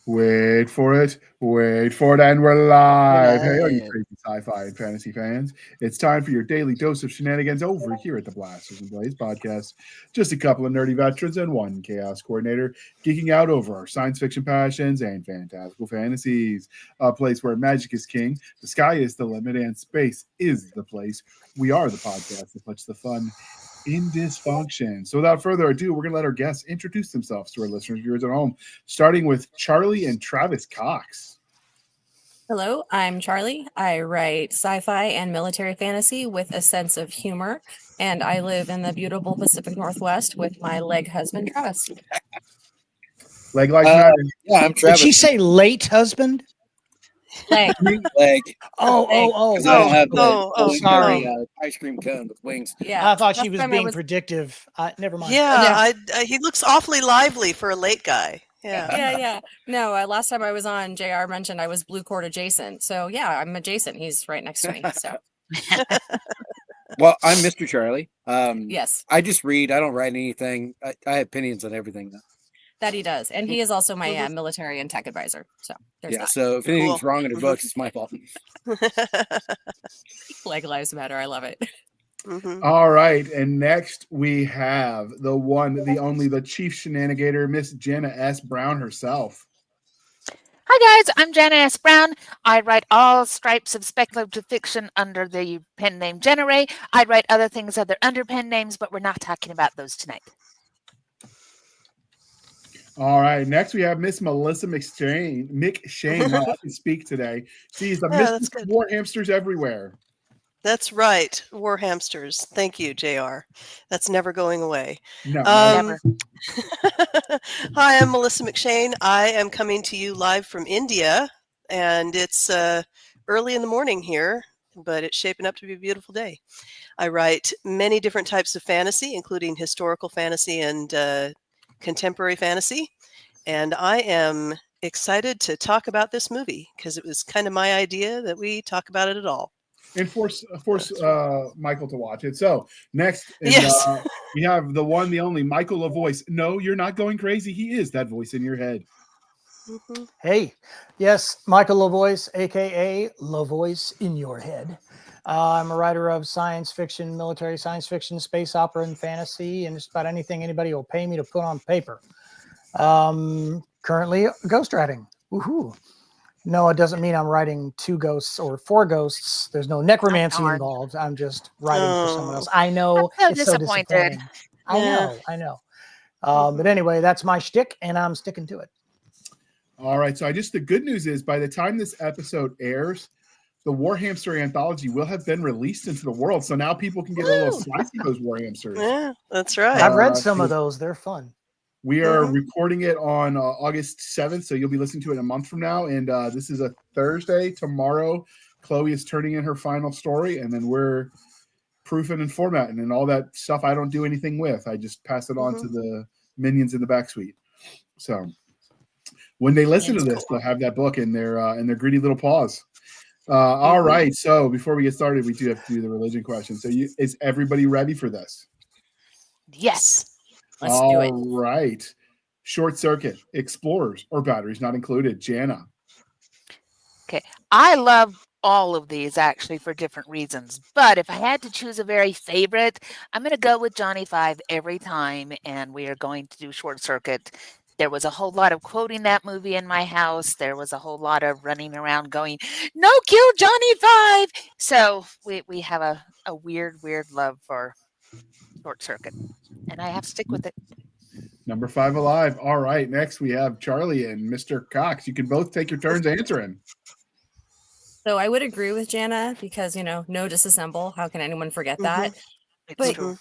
Wait for it. Wait for it. And we're live. Hey, all you Live. crazy sci-fi and fantasy fans. It's time for your daily dose of shenanigans over here at the Blasters and Blaze podcast. Just a couple of nerdy veterans and one chaos coordinator geeking out over our science fiction passions and fantastical fantasies. A place where magic is king, the sky is the limit, and space is the place. We are the podcast that puts the fun in dysfunction. So without further ado, we're going to let our guests introduce themselves to our listeners, viewers at home, starting with Charli and Travis Cox. Hello, I'm Charli. I write sci-fi and military fantasy with a sense of humor, and I live in the beautiful Pacific Northwest with my leg husband, Travis. Leg Life Matter. Yeah, I'm Did Travis. she say late husband? Leg. Leg. Oh. 'Cause I don't have sorry. ice cream cone with wings. Yeah. I thought she Last was time being predictive. Never mind. Yeah, he looks awfully lively for a late guy. Yeah. Yeah. No, last time I was on, JR mentioned I was Blue Court adjacent. So yeah, I'm adjacent. He's right next to me. So Well, I'm Mr. Charlie. yes, I just read. I don't write anything. I have opinions on everything. that he does. And he is also my military and tech advisor. So there's Yeah. that. So if anything's wrong in her books, it's my fault. Leg lives matter. I love it. All right. And next we have the one, the only, the chief shenanigator, Miss Jana S Brown herself. Hi guys, I'm Jana S Brown. I write all stripes of speculative fiction under the pen name Jena Rey. I write other things under pen names, but we're not talking about those tonight. All right. Next we have Miss Melissa McShane. I can speak today. She's the Miss War Hamsters Everywhere. That's right. War hamsters. Thank you, JR. That's never going away. No, Never. Hi, I'm Melissa McShane. I am coming to you live from India, and it's early in the morning here, but it's shaping up to be a beautiful day. I write many different types of fantasy, including historical fantasy and contemporary fantasy, and I am excited to talk about this movie because it was kind of my idea that we talk about it at all. And force Michael to watch it. So next, Yes. we have the one, the only Michael LaVoice. No, you're not going crazy. He is that voice in your head. Hey, yes, Michael LaVoice, aka LaVoice in your head. I'm a writer of science fiction, military science fiction, space opera, and fantasy, and just about anything anybody will pay me to put on paper. Currently ghostwriting. Woohoo! No, it doesn't mean I'm writing 2 ghosts or 4 ghosts. There's no necromancy involved. I'm just writing for someone else. I know. I'm It's so so disappointed. disappointing. I know. But anyway, that's my shtick, and I'm sticking to it. All right. So the good news is by the time this episode airs, the War Hamster anthology will have been released into the world. So now people can get a little slice of those War Hamsters. Yeah, that's right. I've read some of those. They're fun. We are recording it on August 7th, so you'll be listening to it a month from now. And this is a Thursday. Tomorrow, Chloe is turning in her final story, and then we're proofing and formatting and all that stuff I don't do anything with. I just pass it on to the minions in the back suite. So when they listen to this, they'll have that book in their greedy little paws. All right. So before we get started, we do have to do the religion question. So is everybody ready for this? Yes. Let's do it. All right. Short circuit, explorers, or batteries not included. Jana. Okay. I love all of these actually for different reasons, but if I had to choose a very favorite, I'm going to go with Johnny 5 every time, and we are going to do short circuit. There was a whole lot of quoting that movie in my house. There was a whole lot of running around going, "No, kill Johnny 5." So we have a weird love for short circuit, and I have to stick with it. Number 5 alive. All right. Next, we have Charli and Mr. Cox. You can both take your turns answering. So I would agree with Jana because, no disassemble. How can anyone forget that? It's true.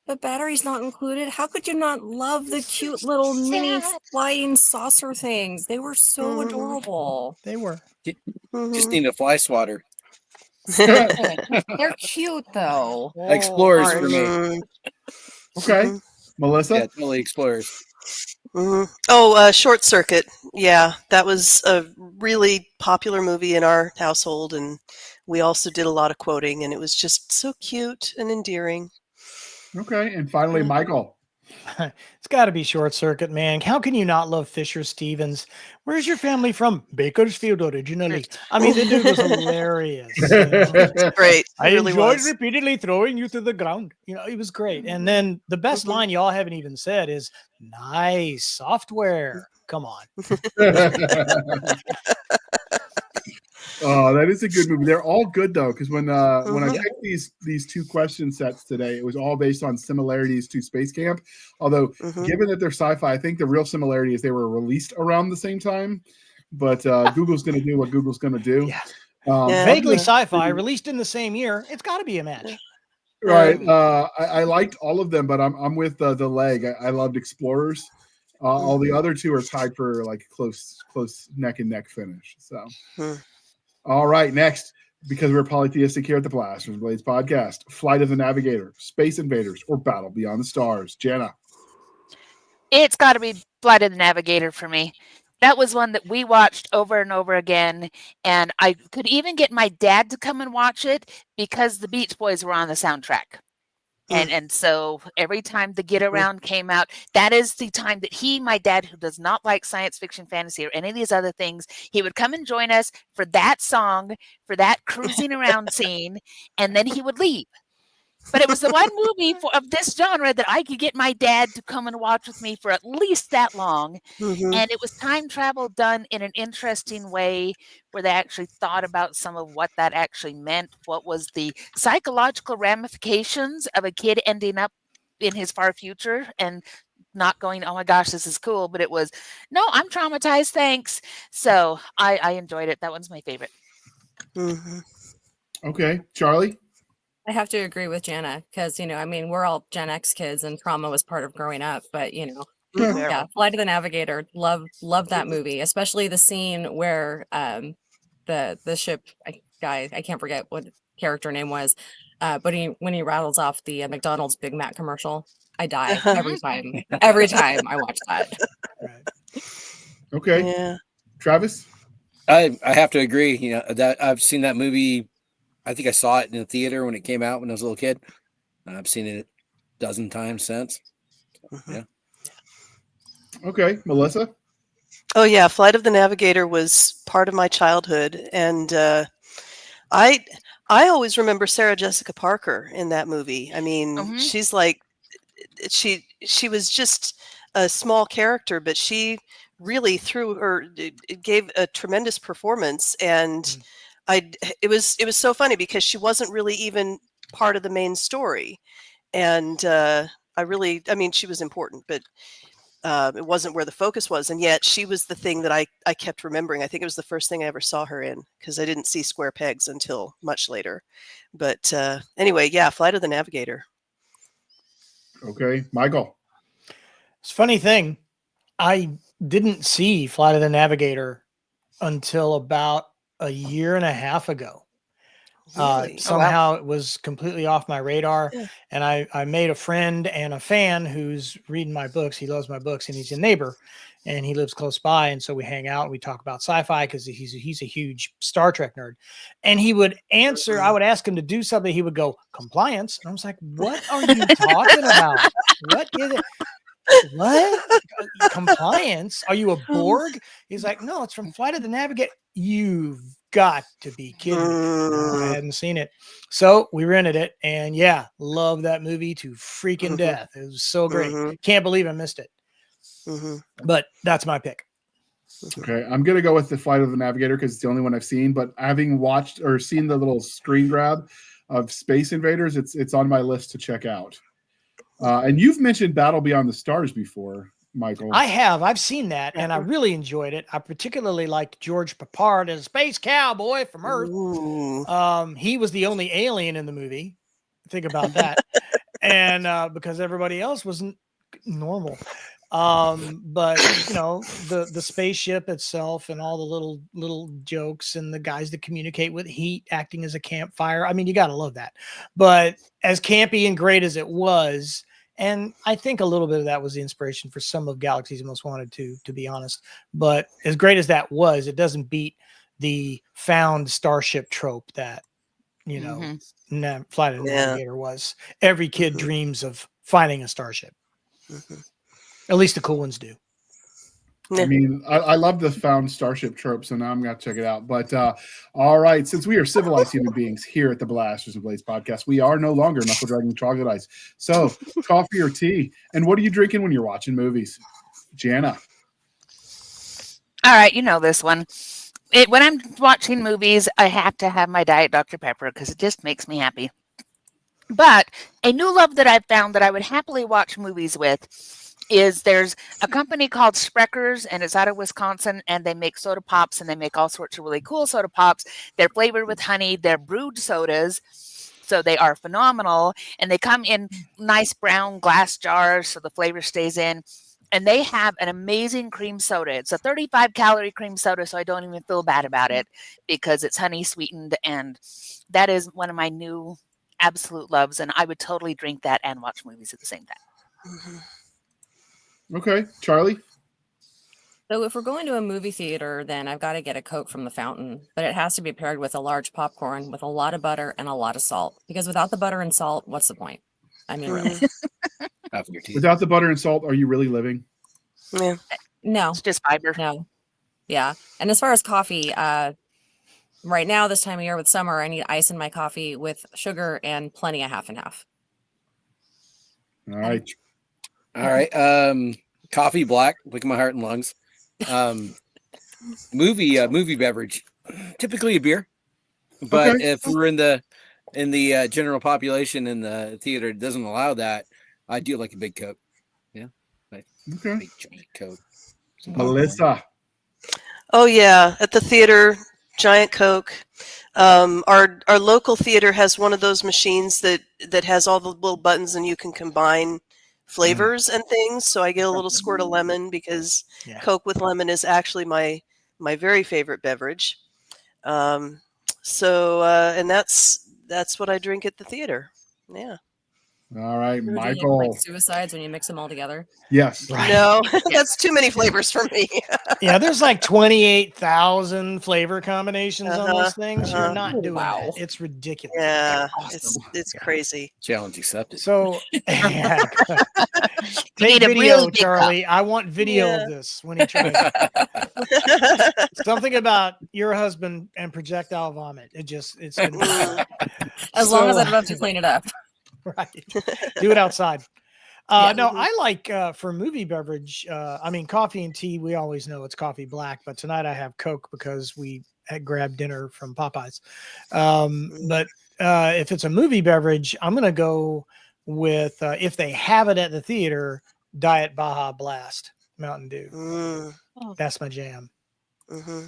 But batteries not included. How could you not love the cute little mini flying saucer things? They were so adorable. They were. Just need a fly swatter. They're cute though. Explorers for me. Okay. Melissa? Yeah, totally explorers. Short Circuit. Yeah, that was a really popular movie in our household, and we also did a lot of quoting, and it was just so cute and endearing. Okay. And finally, Michael. It's got to be Short Circuit, man. How can you not love Fisher Stevens? Where's your family from? Bakersfield originally. I mean, the dude was hilarious. You know? Great. I It really enjoyed was. repeatedly throwing you to the ground. You know, it was great. And then the best line y'all haven't even said is nice software. Come on. Oh, that is a good movie. They're all good though, because when I picked these two question sets today, it was all based on similarities to Space Camp. Although, given that they're sci-fi, I think the real similarity is they were released around the same time. But Google's going to do what Google's going to do. Yeah. Yeah. Vaguely sci-fi, released in the same year. It's got to be a match. Right. I liked all of them, but I'm with the leg. I loved Explorers. All the other two are tied for like close neck and neck finish. So. All right, next, because we're polytheistic here at the Blasters Blades podcast, Flight of the Navigator, Space Invaders, or Battle Beyond the Stars. Jana. It's got to be Flight of the Navigator for me. That was one that we watched over and over again, and I could even get my dad to come and watch it because the Beach Boys were on the soundtrack. And so every time the Get Around came out, that is the time that my dad, who does not like science fiction, fantasy, or any of these other things, he would come and join us for that song, for that cruising around scene, and then he would leave. But it was the one movie of this genre that I could get my dad to come and watch with me for at least that long. And it was time travel done in an interesting way where they actually thought about some of what that actually meant. What was the psychological ramifications of a kid ending up in his far future and not going, oh my gosh, this is cool. But it was, no, I'm traumatized. Thanks. So I enjoyed it. That one's my favorite. Okay. Charlie? I have to agree with Jana because, I mean, we're all Gen X kids and trauma was part of growing up. But, yeah, Flight of the Navigator, love that movie, especially the scene where the ship guy, I can't forget what the character name was, but when he rattles off the McDonald's Big Mac commercial, I die every time. Every time I watch that. Okay. Yeah. Travis? I have to agree. That I've seen that movie. I think I saw it in the theater when it came out when I was a little kid. I've seen it a dozen times since. Yeah. Okay. Melissa? Oh yeah, Flight of the Navigator was part of my childhood, and I always remember Sarah Jessica Parker in that movie. I mean, she's like she was just a small character, but she really gave a tremendous performance, and it was so funny because she wasn't really even part of the main story, and she was important, but it wasn't where the focus was, and yet she was the thing that I kept remembering. I think it was the first thing I ever saw her in because I didn't see Square Pegs until much later. But anyway, yeah, Flight of the Navigator. Okay. Michael? It's a funny thing. I didn't see Flight of the Navigator until about a year and a half ago. Really? Somehow it was completely off my radar. Yeah. And I made a friend and a fan who's reading my books. He loves my books and he's a neighbor and he lives close by. And so we hang out and we talk about sci-fi because he's a huge Star Trek nerd. And he would answer, I would ask him to do something. He would go, compliance. And I was like, what are you talking about? What is it? What? Compliance? Are you a Borg? He's like, no, it's from Flight of the Navigator. You've got to be kidding me. No, I hadn't seen it. So we rented it. And yeah, love that movie to freaking death. It was so great. Can't believe I missed it. But that's my pick. Okay. I'm going to go with the Flight of the Navigator because it's the only one I've seen. But having watched or seen the little screen grab of Space Invaders, it's on my list to check out. And you've mentioned Battle Beyond the Stars before, Michael. I have. I've seen that, and I really enjoyed it. I particularly liked George Papard as a space cowboy from Earth. He was the only alien in the movie. Think about that. And because everybody else wasn't normal. But the spaceship itself and all the little jokes and the guys that communicate with heat acting as a campfire. I mean, you got to love that. But as campy and great as it was, and I think a little bit of that was the inspiration for some of Galaxy's Most Wanted to be honest. But as great as that was, it doesn't beat the found starship trope that, Flight of the Navigator was. Every kid dreams of finding a starship. At least the cool ones do. I mean, I love the found starship trope, so now I'm going to check it out. But all right, since we are civilized human beings here at the Blasters and Blades podcast, we are no longer knuckle dragging troglodytes. So, coffee or tea? And what are you drinking when you're watching movies? Jana. All right, you know this one. When I'm watching movies, I have to have my Diet Dr. Pepper because it just makes me happy. But a new love that I've found that I would happily watch movies with is there's a company called Sprecher's, and it's out of Wisconsin, and they make soda pops, and they make all sorts of really cool soda pops. They're flavored with honey. They're brewed sodas, so they are phenomenal, and they come in nice brown glass jars so the flavor stays in. And they have an amazing cream soda. It's a 35-calorie cream soda, so I don't even feel bad about it because it's honey sweetened, and that is one of my new absolute loves, and I would totally drink that and watch movies at the same time. Okay, Charlie. So if we're going to a movie theater, then I've got to get a Coke from the fountain, but it has to be paired with a large popcorn with a lot of butter and a lot of salt. Because without the butter and salt, what's the point? I mean, really. Without the butter and salt, are you really living? Yeah. No. It's just fiber. No. Yeah. And as far as coffee, right now, this time of year with summer, I need ice in my coffee with sugar and plenty of half and half. All right. All right. Coffee black, quick in my heart and lungs. Movie beverage, typically a beer. But Okay. if we're in the general population in the theater that doesn't allow that, I do like a big Coke. Yeah. Like Okay. big giant Coke. Melissa. Oh yeah, at the theater, giant Coke. Our local theater has one of those machines that has all the little buttons, and you can combine flavors and things. So I get a little squirt of lemon because Coke with lemon is actually my very favorite beverage. And that's what I drink at the theater. Yeah. All right, Or do you Michael. like suicides when you mix them all together? Yes. Right. No, that's too many flavors for me. Yeah, there's like 28,000 flavor combinations on those things. uh-huh. You're not doing Wow. it. It's ridiculous. Yeah, Awesome. it's crazy. Challenge accepted. So, yeah. Take need a video, real big cup. Charlie. I want video Yeah. of this when he tries it. Something about your husband and projectile vomit. It's gonna be As long as I don't have to clean it up. right. Do it outside. Yeah. No, I like for movie beverage. I mean, coffee and tea. We always know it's coffee black, but tonight I have Coke because we had grabbed dinner from Popeyes. But if it's a movie beverage, I'm going to go with if they have it at the theater, Diet Baja Blast Mountain Dew. That's my jam. Mm-hmm.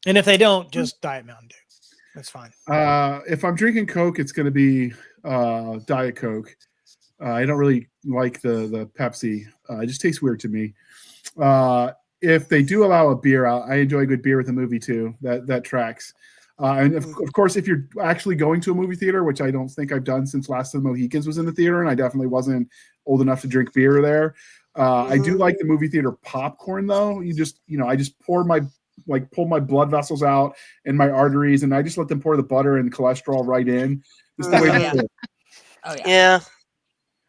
And if they don't, just Diet Mountain Dew. That's fine. If I'm drinking Coke, it's going to be Diet Coke. I don't really like the Pepsi. It just tastes weird to me. If they do allow a beer, I enjoy a good beer with a movie too. That tracks. And of course, if you're actually going to a movie theater, which I don't think I've done since Last of the Mohicans was in the theater, and I definitely wasn't old enough to drink beer there. I do like the movie theater popcorn though. I just pull my blood vessels out and my arteries, and I just let them pour the butter and cholesterol right in. Just the way to do it. Oh yeah. Yeah.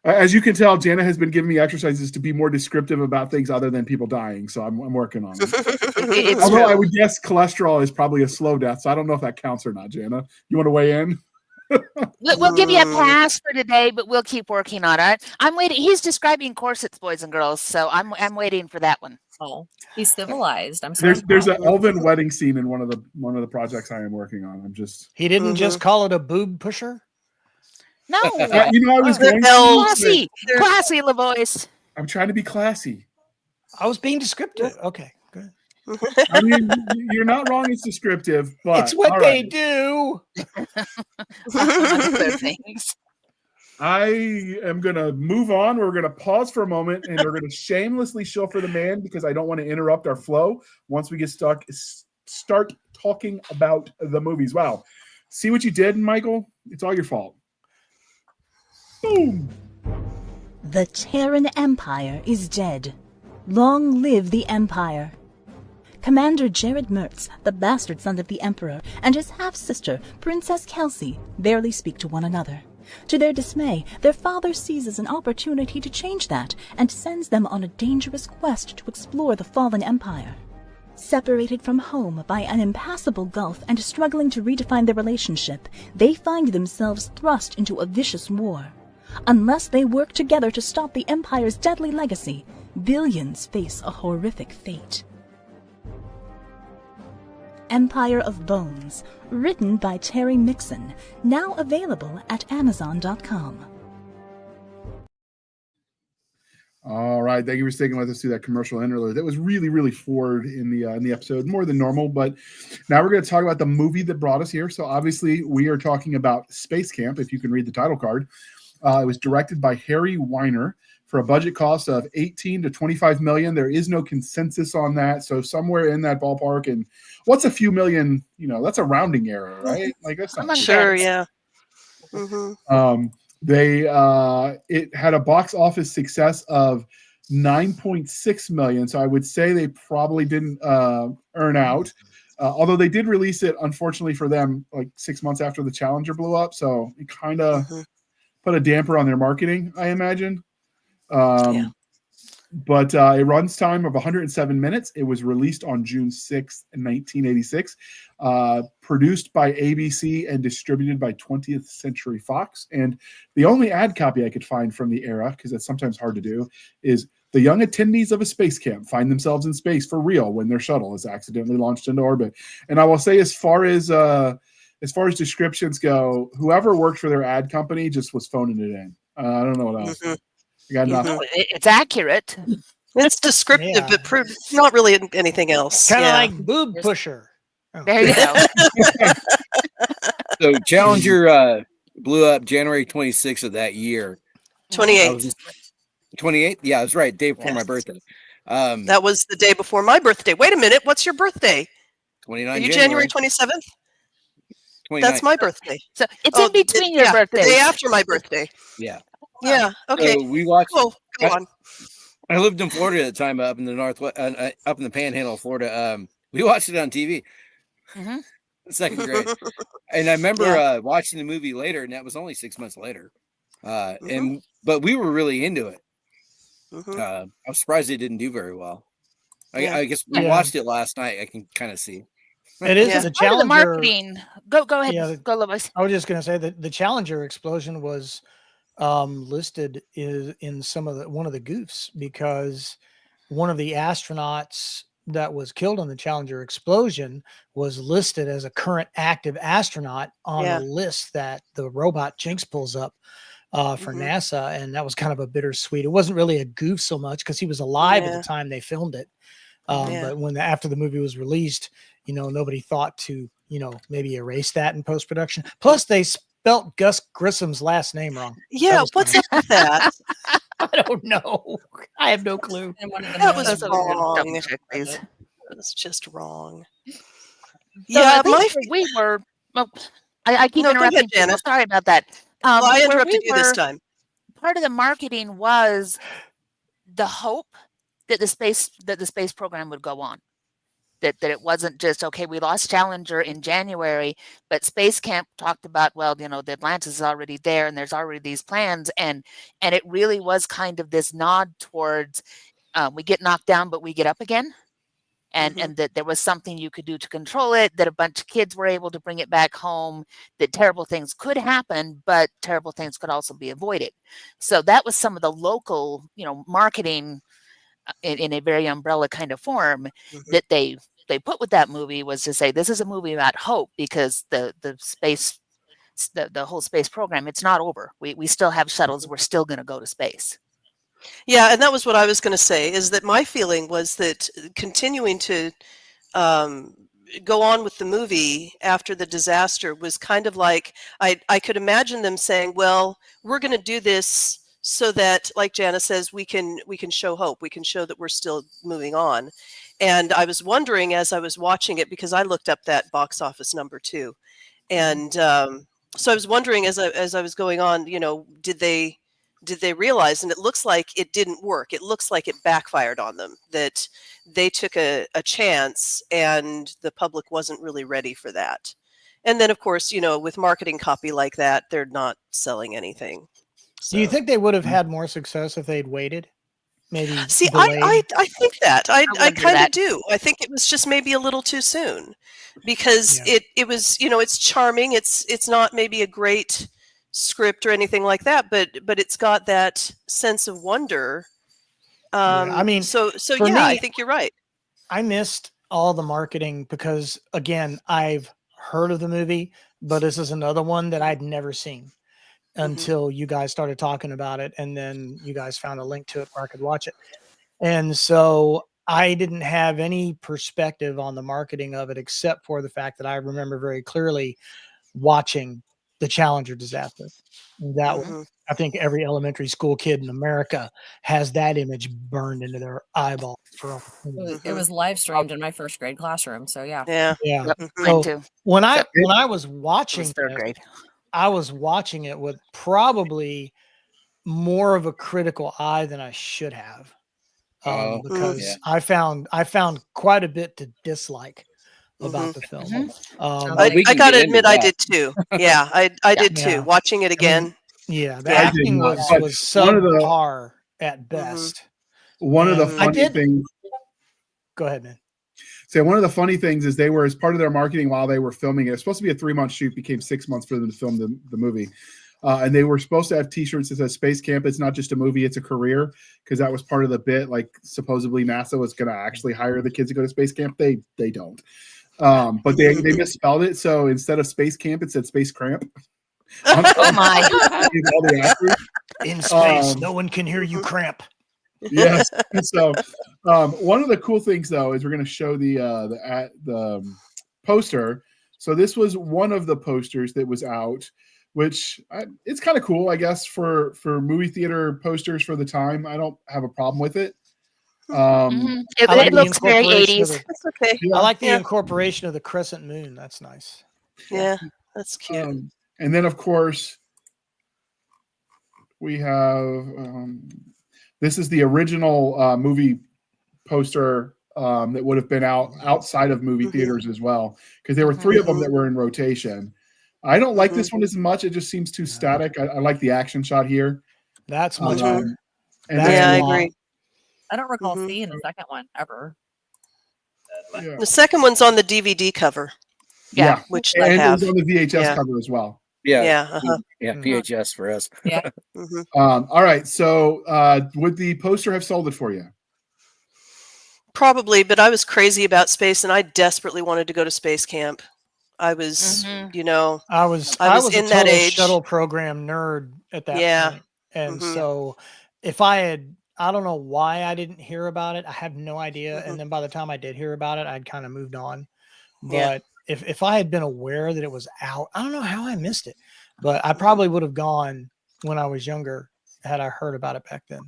As you can tell, Jana has been giving me exercises to be more descriptive about things other than people dying. So I'm working on it. Although I would guess cholesterol is probably a slow death. So I don't know if that counts or not, Jana. You want to weigh in? We'll give you a pass for today, but we'll keep working on it. I'm waiting. He's describing corsets, boys and girls, so I'm waiting for that one. Oh, he's civilized. I'm sorry. There's an elven wedding scene in one of the projects I am working on. He didn't just call it a boob pusher. No, I was going classy LaVoice. I'm trying to be classy. I was being descriptive. Okay, good. I mean, you're not wrong. It's descriptive, but It's what all they right. do. Other things. I am going to move on. We're going to pause for a moment, and we're going to shamelessly show for the man because I don't want to interrupt our flow once we get start talking about the movies. Wow. See what you did, Michael? It's all your fault. Boom. The Terran Empire is dead. Long live the Empire. Commander Jared Mertz, the bastard son of the Emperor, and his half-sister, Princess Kelsey, barely speak to one another. To their dismay, their father seizes an opportunity to change that and sends them on a dangerous quest to explore the fallen empire. Separated from home by an impassable gulf and struggling to redefine their relationship, they find themselves thrust into a vicious war. Unless they work together to stop the Empire's deadly legacy, billions face a horrific fate. Empire of Bones, written by Terry Mixon, now available at Amazon.com. All right, thank you for sticking with us through that commercial interlude. That was really, really forward in the episode, more than normal. But now we're going to talk about the movie that brought us here. So obviously, we are talking about Space Camp. If you can read the title card, it was directed by Harry Weiner for a budget cost of 18 to 25 million. There is no consensus on that, so somewhere in that ballpark. And what's a few million? You know, that's a rounding error, right? Like that's not Sure, yeah. Mm-hmm. It had a box office success of 9.6 million. So I would say they probably didn't earn out. Although they did release it, unfortunately for them, like 6 months after the Challenger blew up. So it kind of put a damper on their marketing, I imagine. But a runs time of 107 minutes. It was released on June 6th, 1986. Produced by ABC and distributed by 20th Century Fox. And the only ad copy I could find from the era, because that's sometimes hard to do, is the young attendees of a space camp find themselves in space for real when their shuttle is accidentally launched into orbit. And I will say, as far as descriptions go, whoever worked for their ad company just was phoning it in. I don't know what else. I got nothing. It's accurate. It's descriptive, but not really anything else. Kind of like boob pusher. Oh. There you go. So Challenger blew up January 26th of that year. 28th. 28th? Yeah, that's right. Day before my birthday. That was the day before my birthday. Wait a minute. What's your birthday? 29 Are you January 27th? 29th. That's my birthday. So it's in between your birthdays. The day after my birthday. Yeah. Yeah. Okay. So we watched. Cool. Go on. I lived in Florida at the time, up in the northwest, up in the Panhandle of Florida. We watched it on TV. Second grade, and I remember watching the movie later, and that was only 6 months later. But we were really into it. I'm surprised it didn't do very well. I guess we watched it last night. I can kind of see. It is the Challenger. The marketing. Go ahead. Yeah, go, LaVoice. I was just going to say that the Challenger explosion was listed in one of the goofs, because one of the astronauts that was killed in the Challenger explosion was listed as a current active astronaut on the list that the robot Jinx pulls up for NASA. And that was kind of a bittersweet. It wasn't really a goof so much because he was alive at the time they filmed it. But after the movie was released, nobody thought to, maybe erase that in post-production. Plus they spelt Gus Grissom's last name wrong. Yeah. What's up with that? I don't know. I have no clue. That was wrong. That was just wrong. Yeah, we were. Well, I keep interrupting. Jana. Sorry about that. I interrupted you this time. Part of the marketing was the hope that the space program would go on. That it wasn't just, okay, we lost Challenger in January, but Space Camp talked about, well, the Atlantis is already there and there's already these plans. And it really was kind of this nod towards we get knocked down, but we get up again. And that there was something you could do to control it, that a bunch of kids were able to bring it back home, that terrible things could happen, but terrible things could also be avoided. So that was some of the local, marketing in a very umbrella kind of form that they put with that movie, was to say, this is a movie about hope, because the whole space program, it's not over. We still have shuttles. We're still going to go to space. Yeah. And that was what I was going to say, is that my feeling was that continuing to go on with the movie after the disaster was kind of like, I could imagine them saying, well, we're going to do this so that, like Jana says, we can show hope. We can show that we're still moving on. And I was wondering, as I was watching it, because I looked up that box office number too, and so I was wondering, as I was going on, did they realize? And it looks like it didn't work. It looks like it backfired on them. That they took a chance, and the public wasn't really ready for that. And then, of course, with marketing copy like that, they're not selling anything. Do you So- think they would have had more success if they'd waited? Maybe See, delayed? I think that. I wonder kind of that. do. I think it was just maybe a little too soon, because Yeah. it was, it's charming. It's not maybe a great script or anything like that, but it's got that sense of wonder. I mean, so for yeah, I me, think you're right. I missed all the marketing because, again, I've heard of the movie, but this is another one that I'd never seen until you guys started talking about it. And then you guys found a link to it where I could watch it. And so I didn't have any perspective on the marketing of it, except for the fact that I remember very clearly watching the Challenger disaster. That I think every elementary school kid in America has that image burned into their eyeball. It was live streamed in my first grade classroom. So yeah. Yeah. Yeah. Yep, Mhm. mine So too. when I Except was it watching was third this, grade. I was watching it with probably more of a critical eye than I should have, Oh, because yeah. I found quite a bit to dislike about the film. Well, we I can gotta get into admit, I that. did too. Yeah, I did Yeah. too. Watching it again. Yeah, the Yeah. I did acting not, was but was one of the- subpar at best. One of the And I funny did- things. Go ahead, man. So one of the funny things is they were, as part of their marketing while they were filming it, was supposed to be a 3-month shoot, became 6 months for them to film the movie. And they were supposed to have T-shirts that says "Space Camp. It's not just a movie; it's a career," because that was part of the bit. Like supposedly NASA was going to actually hire the kids to go to space camp. They don't, but they misspelled it. So instead of Space Camp, it said Space Cramp. Oh my! All the actors. In space, no one can hear you cramp. Yes. So one of the cool things though is we're going to show the poster. So this was one of the posters that was out, which it's kind of cool, I guess, for movie theater posters for the time. I don't have a problem with it. It, I like it the looks very incorporation of 80s. the- That's okay. Yeah. I like the Yeah. incorporation of the crescent moon. That's nice. Yeah, that's cute. And then, of course, we have this is the original movie poster that would have been outside of movie theaters as well, because there were 3 of them that were in rotation. I don't like this one as much. It just seems too static. I like the action shot here. That's much better. And That's Yeah, then, I a lot. agree. I don't recall seeing the second one ever. yeah. The second one's on the DVD cover, Yeah. which I And it have. was on the VHS Yeah. cover as well. Yeah, Yeah. Uh-huh. yeah, PHS for us. Yeah. Mhm. All right. So would the poster have sold it for you? Probably, but I was crazy about space, and I desperately wanted to go to space camp. I was, I was I was a in that total age. shuttle program nerd at that Yeah. point. And Mhm. so if I don't know why I didn't hear about it. I have no idea. And then by the time I did hear about it, I'd kind of moved on. Yeah. But if I had been aware that it was out, I don't know how I missed it, but I probably would have gone when I was younger had I heard about it back then.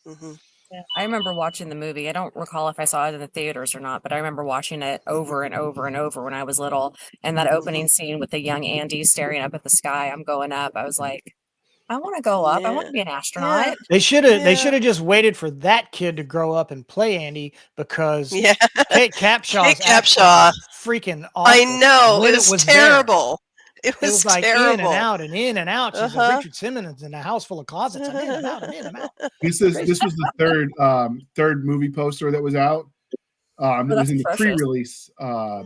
Mhm. Yeah. I remember watching the movie. I don't recall if I saw it in the theaters or not, but I remember watching it over and over and over when I was little. And that opening scene with the young Andy staring up at the sky, I'm going up. I was like, I want to go up. I want to be an astronaut. They should have just waited for that kid to grow up and play Andy, because Yeah. Kate Capshaw's Kate accent Capshaw. was freaking awful. I know. When It was there. terrible. It It was was like terrible. in and out and in and out. She's Uh-huh. like Richard Simmons in a house full of closets. And in and out and in and out. This was the third movie poster that was out. That was that's in the precious. pre-release.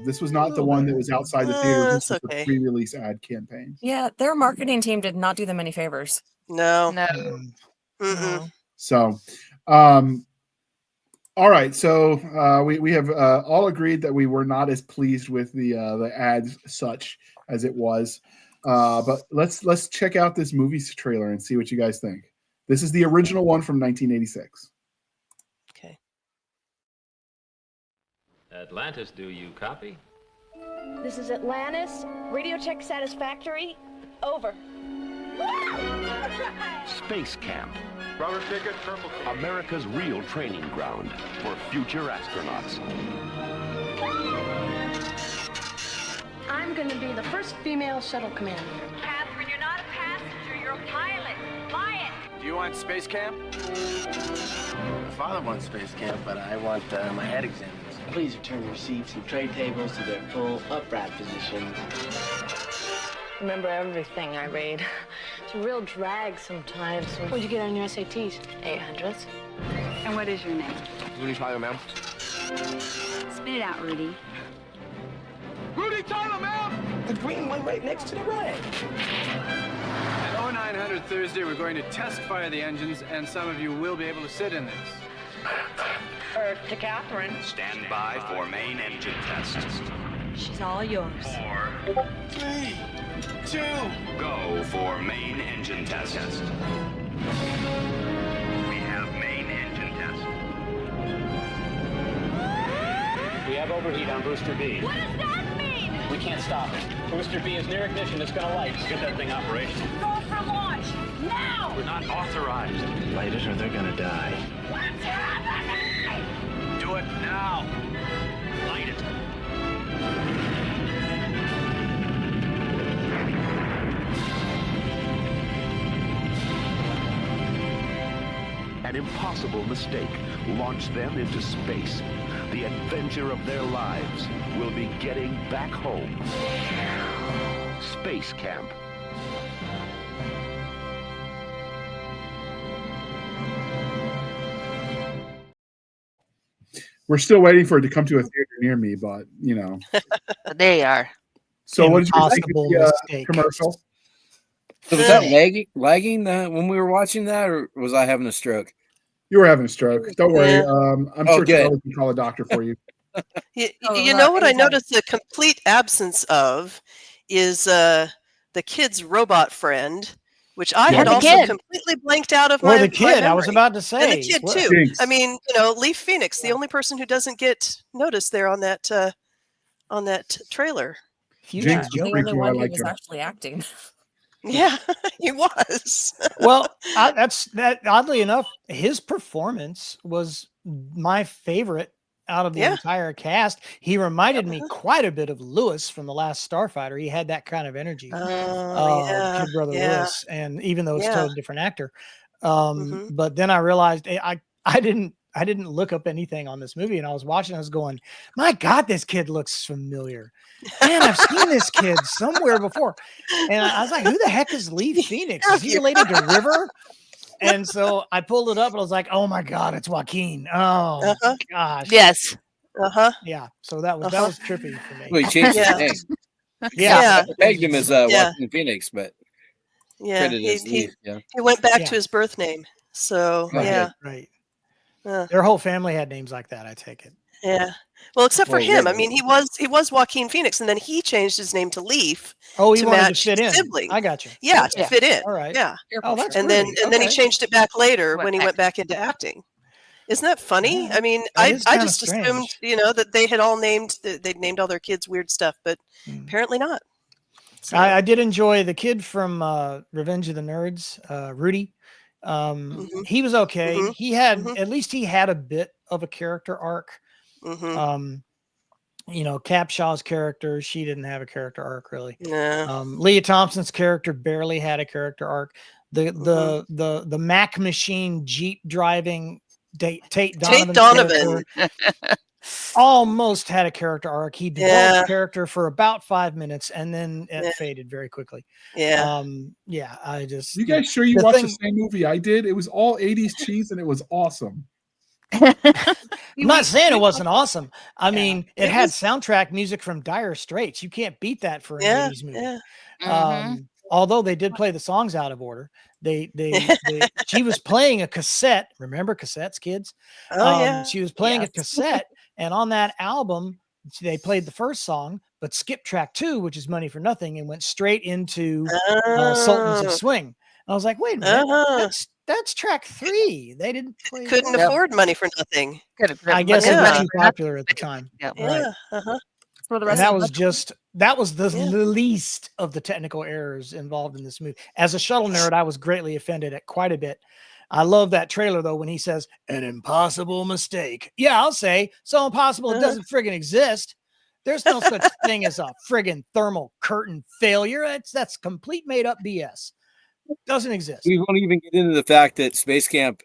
This was not the one that was outside the theater. This That's was okay. the pre-release ad campaign. Yeah, their marketing team did not do them any favors. No. No. Mm-mm. So, all right. So we have all agreed that we were not as pleased with the ads such as it was. But let's check out this movie trailer and see what you guys think. This is the original one from 1986. Okay. Atlantis, do you copy? This is Atlantis. Radio check satisfactory. Over. Space Camp. Robert Pickett, Purple. America's real training ground for future astronauts. I'm going to be the first female shuttle commander. Catherine, you're not a passenger, you're a pilot. Buy it. Do you want space camp? My father wants space camp, but I want my head examined. Please return your seats and tray tables to their full upright position. remember everything I read. It's a real drag sometimes. What'd you get on your SATs? 800s. And what is your name? Rudy Tyler, ma'am. Spit it out, Rudy. Rudy Tyler, ma'am! The green one right next to the red. At 0900 Thursday, we're going to test fire the engines, and some of you will be able to sit in this. Earth to Catherine. Stand by for main engine test. She's all yours. 4, 3, 2. go for main engine test. We have main engine test. We have overheat on Booster B. What does that mean? We can't stop it. Booster B is near ignition. It's going to light. Get that thing operational. Go for launch. Now! We're not authorized. Light it or they're gonna die. What's happening? Do it now. Light it. An impossible mistake launched them into space. The adventure of their lives will be getting back home. Space Camp. We're still waiting for it to come to a theater near me, but They are. So what did you think of Impossible the mistake. commercial? So was that lagging when we were watching that, or was I having a stroke? You were having a stroke. Don't worry. Yeah. I'm Oh, sure good. Charlie can call a doctor for you. You know what I noticed a complete absence of is the kid's robot friend, which I Yeah, had the also kid. completely blanked out of Or my the kid, I was memory. about to say. And the kid What- too. Jinx. I mean, Leaf Phoenix, the only person who doesn't get noticed there on that trailer. Jinx was The pretty only cool. I one who liked was her. actually acting. Yeah, he was. Well, oddly enough, his performance was my favorite out of the Yeah. entire cast. He reminded me quite a bit of Lewis from The Last Starfighter. He had that kind of energy. Yeah, Kid Brother yeah. Lewis, and even though it's a Yeah. totally different actor. Mhm. But then I realized I didn't look up anything on this movie, and I was watching. I was going, my God, this kid looks familiar. Man, I've seen this kid somewhere before. And I was like, who the heck is Leaf Phoenix? Is he related to River? And so I pulled it up, and I was like, oh my God, it's Joaquin. Oh gosh. Yes. Yeah. So that was trippy for me. Well, he changed Yeah. his name. Yeah. I pegged him as Yeah. Joaquin Phoenix, but Yeah, credited as he Leaf. Yeah. went back Yeah. to his birth name. So Oh, yeah, Right. uh, Their whole family had names like that, I take it. yeah. Well, except for Well, him. yeah. I mean, he was Joaquin Phoenix, and then he changed his name to Leaf. Oh, he to wanted match to fit in. sibling. I got you. Yeah, Okay. to fit in. All right. Yeah, Oh, that's and then groovy. he Okay. changed it back later Went when he back. went back into acting. Isn't that funny? Yeah, I mean, that I is kinda just assumed strange. that they had all they'd named all their kids weird stuff, but apparently not. So, I did enjoy the kid from Revenge of the Nerds, Rudy. He was okay. Mhm. He had Mhm. at least he had a bit of a character arc. mhm. Capshaw's character, she didn't have a character arc really. Yeah. Leah Thompson's character barely had a character arc. The Mac Machine Jeep driving Tate Donovan almost had a character arc. He developed Yeah. a character for about 5 minutes, and then it Yeah. faded very quickly. Yeah. I just You guys sure you the watched thing- the same movie I did? It was all 80s cheese and it was awesome. I'm not saying it wasn't awesome. I mean, it It had was- soundtrack music from Dire Straits. You can't beat that for an Yeah. 80s movie. Yeah. Although they did play the songs out of order. She was playing a cassette. Remember cassettes, kids? Oh yeah. She was playing a Yes. cassette, and on that album, they played the first song, but skipped track 2, which is Money for Nothing, and went straight into Sultans of Oh. Swing. And I was like, wait a minute, Uh-huh. that's track 3. They didn't play Couldn't that. afford Money for Nothing. I guess it Yeah. was too popular at the time. Yeah. Right. Yeah. Uh-huh. For the And rest that of was the Yeah. least of the technical errors involved in this movie. As a shuttle nerd, I was greatly offended at quite a bit. I love that trailer though when he says an impossible mistake. Yeah, I'll say so impossible it doesn't friggin' exist. There's no such thing as a friggin' thermal curtain failure. That's complete made up BS. It doesn't exist. We won't even get into the fact that Space Camp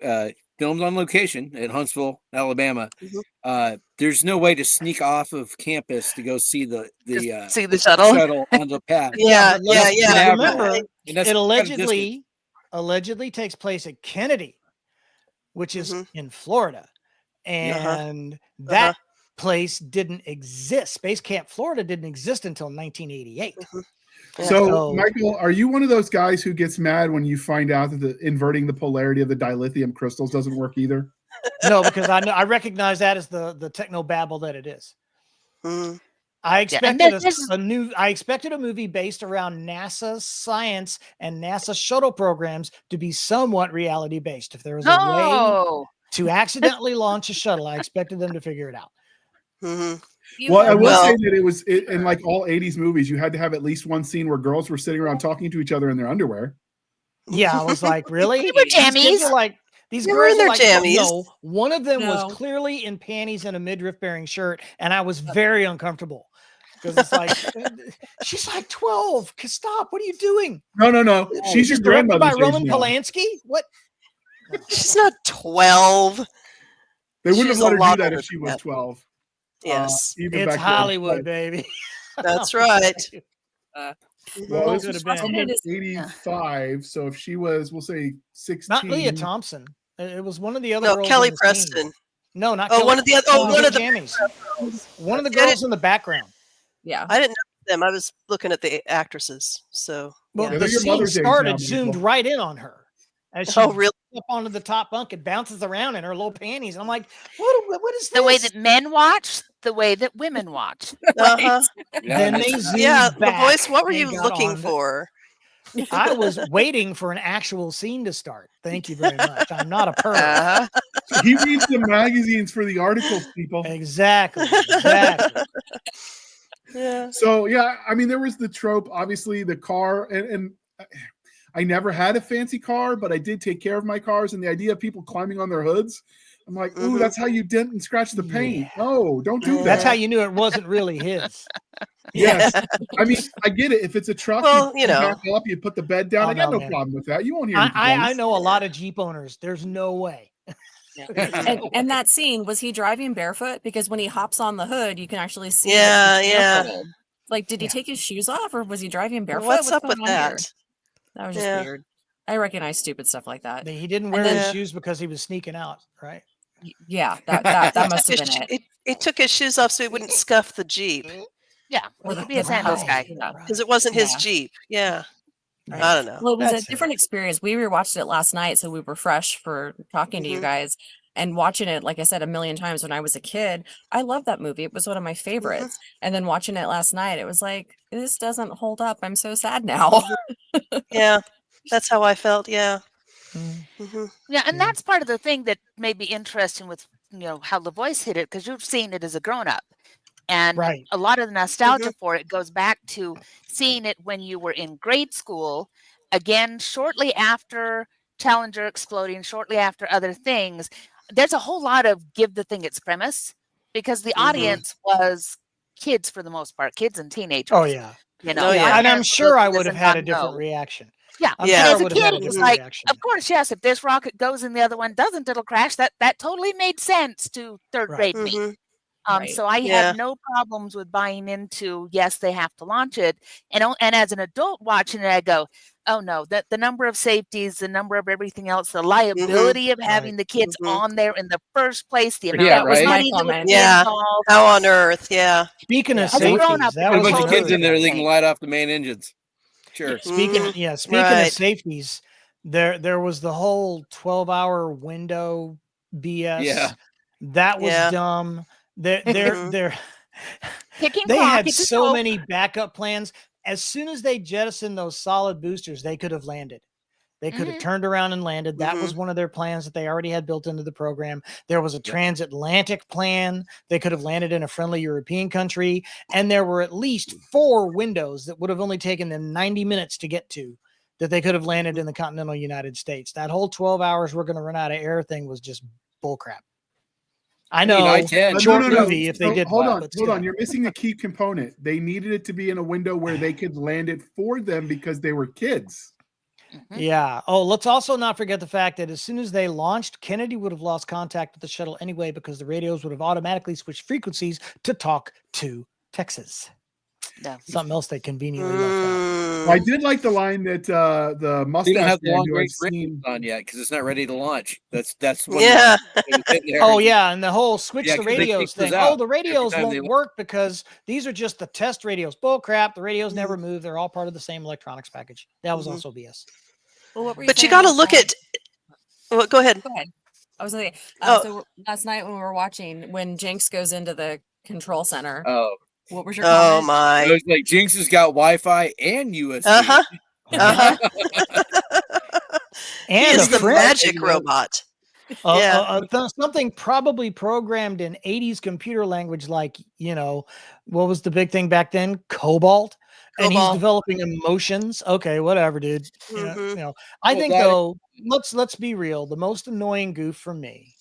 filmed on location at Huntsville, Alabama. Mhm. there's no way to sneak off of campus to go see the see the shuttle on the pad. Yeah. Remember, And it allegedly takes place at Kennedy, which is in Florida, and that place didn't exist. Space Camp Florida didn't exist until 1988. So, Michael, are you one of those guys who gets mad when you find out that inverting the polarity of the dilithium crystals doesn't work either? No, because I recognize that as the techno babble that it is. I expected I expected a movie based around NASA science and NASA shuttle programs to be somewhat reality based. If there was a way to accidentally launch a shuttle, I expected them to figure it out. Well, I will say that it was in like all 80s movies, you had to have at least one scene where girls were sitting around talking to each other in their underwear. Yeah, I was like, really? They were jammies. These They were girls in their are like, jammies. no, one of them was clearly in panties and a midriff bearing shirt, and I was very uncomfortable because it's like, she's like 12. Stop! What are you doing? No. She's your grandmother. By Roman Polanski? What? She's not 12. They wouldn't have let her do that if she was 12. Yes, it's Hollywood, baby. That's right. Well, this was 85, so if she was, we'll say 16. Not Leah Thompson. It was one of the other girls. Kelly in the Preston. Scene. No, not One of the other. One of the jammies. One of the girls in the background. Yeah, I didn't know them. I was looking at the actresses. So the scene started zoomed right in on her. As she really? Up onto the top bunk, it bounces around in her little panties. I'm like, what is this? The way that men watch, the way that women watch. Then they zoomed back. LaVoice, what were you looking for? I was waiting for an actual scene to start. Thank you very much. I'm not a pervert. He reads the magazines for the articles, people. Exactly. Yeah. So I mean, there was the trope, obviously, the car, and I never had a fancy car, but I did take care of my cars, and the idea of people climbing on their hoods, I'm like, ooh, that's how you dent and scratch the paint. No, don't do that. That's how you knew it wasn't really his. Yes. I mean, I get it. If it's a truck, you back up, you put the bed down. I got no problem with that. You won't hear me. I know a lot of Jeep owners. There's no way. And that scene, was he driving barefoot? Because when he hops on the hood, you can actually see. Like, did he take his shoes off, or was he driving barefoot? What's up with that? Here? That was just weird. I recognize stupid stuff like that. He didn't wear his shoes because he was sneaking out, right? Yeah, that must have been it. He took his shoes off so he wouldn't scuff the Jeep. Yeah, he could be a sandals guy. Because it wasn't his Jeep. Yeah. Right. I don't know. Well, it was a different experience. We rewatched it last night, so we were fresh for talking to you guys and watching it, like I said, a million times when I was a kid. I loved that movie. It was one of my favorites. And then watching it last night, it was like, this doesn't hold up. I'm so sad now. Yeah, that's how I felt. Yeah. Yeah, and that's part of the thing that may be interesting with how LaVoice hit it, because you've seen it as a grown-up. And a lot of the nostalgia for it goes back to seeing it when you were in grade school, again, shortly after Challenger exploding, shortly after other things. There's a whole lot of give the thing its premise, because the audience was kids for the most part, kids and teenagers. Oh, yeah. And I'm sure I would have had a different reaction. Yeah. As a kid, it was like, of course, yes, if this rocket goes and the other one doesn't, it'll crash. That totally made sense to third grade me. So I had no problems with buying into, yes, they have to launch it. And as an adult watching it, I go, oh no, that the number of safeties, the number of everything else, the liability of having the kids on there in the first place, the amount of money that was involved. How on earth? Yeah. Speaking of safeties, a bunch of kids in there leaking light off the main engines. Sure. Speaking of safeties, there was the whole 12-hour window BS. Yeah. That was dumb. They had so many backup plans. As soon as they jettisoned those solid boosters, they could have landed. They could have turned around and landed. That was one of their plans that they already had built into the program. There was a transatlantic plan. They could have landed in a friendly European country. And there were at least 4 windows that would have only taken them 90 minutes to get to, that they could have landed in the continental United States. That whole 12 hours we're going to run out of air thing was just bullcrap. I know, short movie if they did. Hold on. You're missing a key component. They needed it to be in a window where they could land it for them because they were kids. Yeah. Oh, let's also not forget the fact that as soon as they launched, Kennedy would have lost contact with the shuttle anyway because the radios would have automatically switched frequencies to talk to Texas. No. Something else they conveniently left out. I did like the line that the We don't mustache have the man long who I've range seen. on yet because it's not ready to launch. That's one. Yeah. Oh yeah, and the whole switch Yeah, the 'cause they radios kicked us thing. out Oh, the every radios time they won't work because these are just the test radios. Bull crap. The radios never move. They're all part of the same electronics package. That was also BS. Well, what were But you saying got to about look that? at. Well, go ahead. Go ahead. I was like, Oh. so last night when we were watching, when Jinx goes into the control center, Oh, what was your Oh comment? my. it was like Jinx has got Wi-Fi and USB. Uh-huh. Uh-huh. He And is a the friend. magic robot. Yeah. Something probably programmed in 80s computer language, like, what was the big thing back then? Cobalt. And he's Cobalt. developing emotions. Okay, whatever, dude. Mhm. I Well, think that- though, let's be real. The most annoying goof for me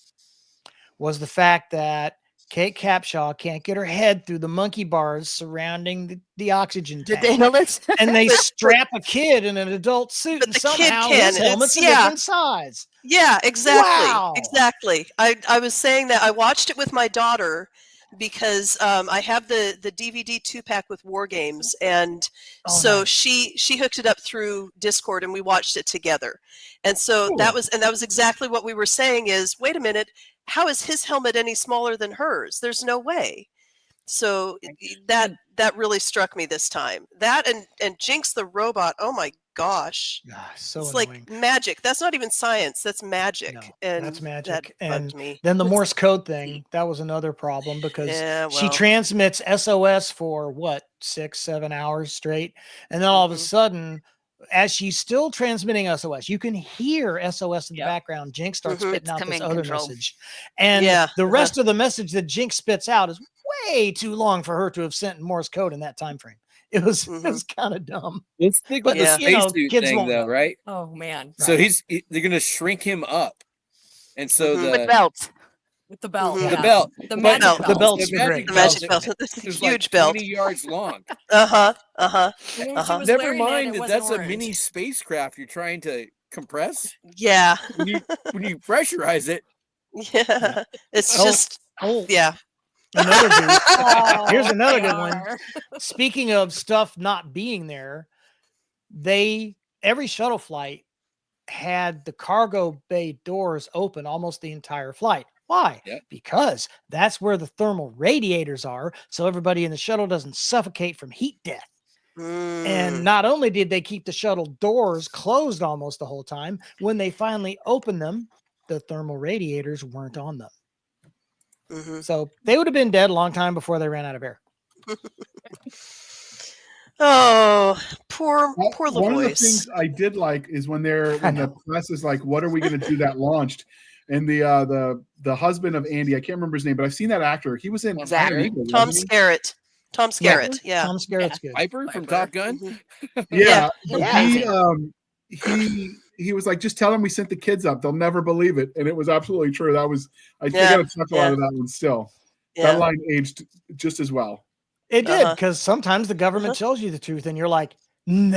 was the fact that Kate Capshaw can't get her head through the monkey bars surrounding the oxygen The tank. helmets. And they strap a kid in an adult suit, But and the kid somehow can. his helmet's a It's- yeah. different size. Yeah, exactly. Wow. Exactly. I was saying that I watched it with my daughter because I have the DVD 2-pack with War Games, and so nice. she hooked it up through Discord and we watched it together. And so that was exactly what we were saying is, wait a minute, how is his helmet any smaller than hers? There's no way. So that really struck me this time. That and Jinx the robot, oh my gosh. So it's annoying. like magic. That's not even science. That's magic. And That's magic. That And bugged me. then the Morse code thing, that was another problem because Yeah, she well. transmits SOS for 6-7 hours straight. And then all of a sudden, as she's still transmitting SOS, you can hear SOS in the background. Jinx starts spitting It's out this command other control. message. And the rest of the message that Jinx spits out is way too long for her to have sent in Morse code in that time frame. It was kind of dumb. Let's think But, with the spacesuit kids thing, won't though, know. right? Oh man. So they're gonna shrink him up, and so with belts. With the belt. the yeah. belt, The but magic belt. The belt's the great. magic The belt, magic belt. It's a is huge like belt. 20 yards long. Uh-huh. Uh-huh. And when she Uh-huh. was Never wearing it, mind it that wasn't that's a orange. mini spacecraft you're trying to compress. Yeah. When you pressurize it, Yeah. It's Oh, just yeah. Another good. Here's Oh, another they good one. are. Speaking of stuff not being there, every shuttle flight had the cargo bay doors open almost the entire flight. Why? Yep. Because that's where the thermal radiators are, so everybody in the shuttle doesn't suffocate from heat death. And not only did they keep the shuttle doors closed almost the whole time, when they finally opened them, the thermal radiators weren't on them. So they would have been dead a long time before they ran out of air. Oh, poor One of the LaVoice. things I did like is when the press is like, "What are we going to do that launched?" And the husband of Andy, I can't remember his name, but I've seen that actor. He was in Iron Eagle, Tom wasn't he? Skerritt. Tom Skerritt. Yeah. Tom Skerritt's good. Piper from Top Gun. Yeah, Yeah. he was like, just tell them we sent the kids up. They'll never believe it, and it was absolutely true. That was I Yeah, got a chuckle out of that one. Still, Yeah. that line aged just as well. It did, because sometimes the government tells you the truth, and you're like, nah.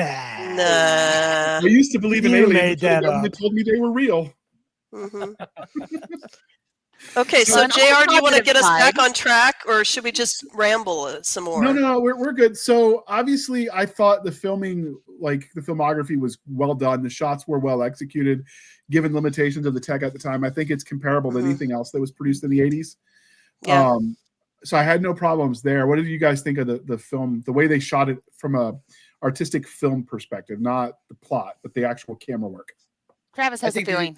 I used to believe in You aliens. made until that the government up. told me they were real. Okay, so on JR, do you want to positive get us back side- on track, or should we just ramble some more? No, we're good. So obviously, I thought the filming, like the filmography, was well done. The shots were well executed, given limitations of the tech at the time. I think it's comparable to anything else that was produced in the 80s. Yeah. So I had no problems there. What did you guys think of the film, the way they shot it from a artistic film perspective, not the plot, but the actual camera work? Travis has a think feeling.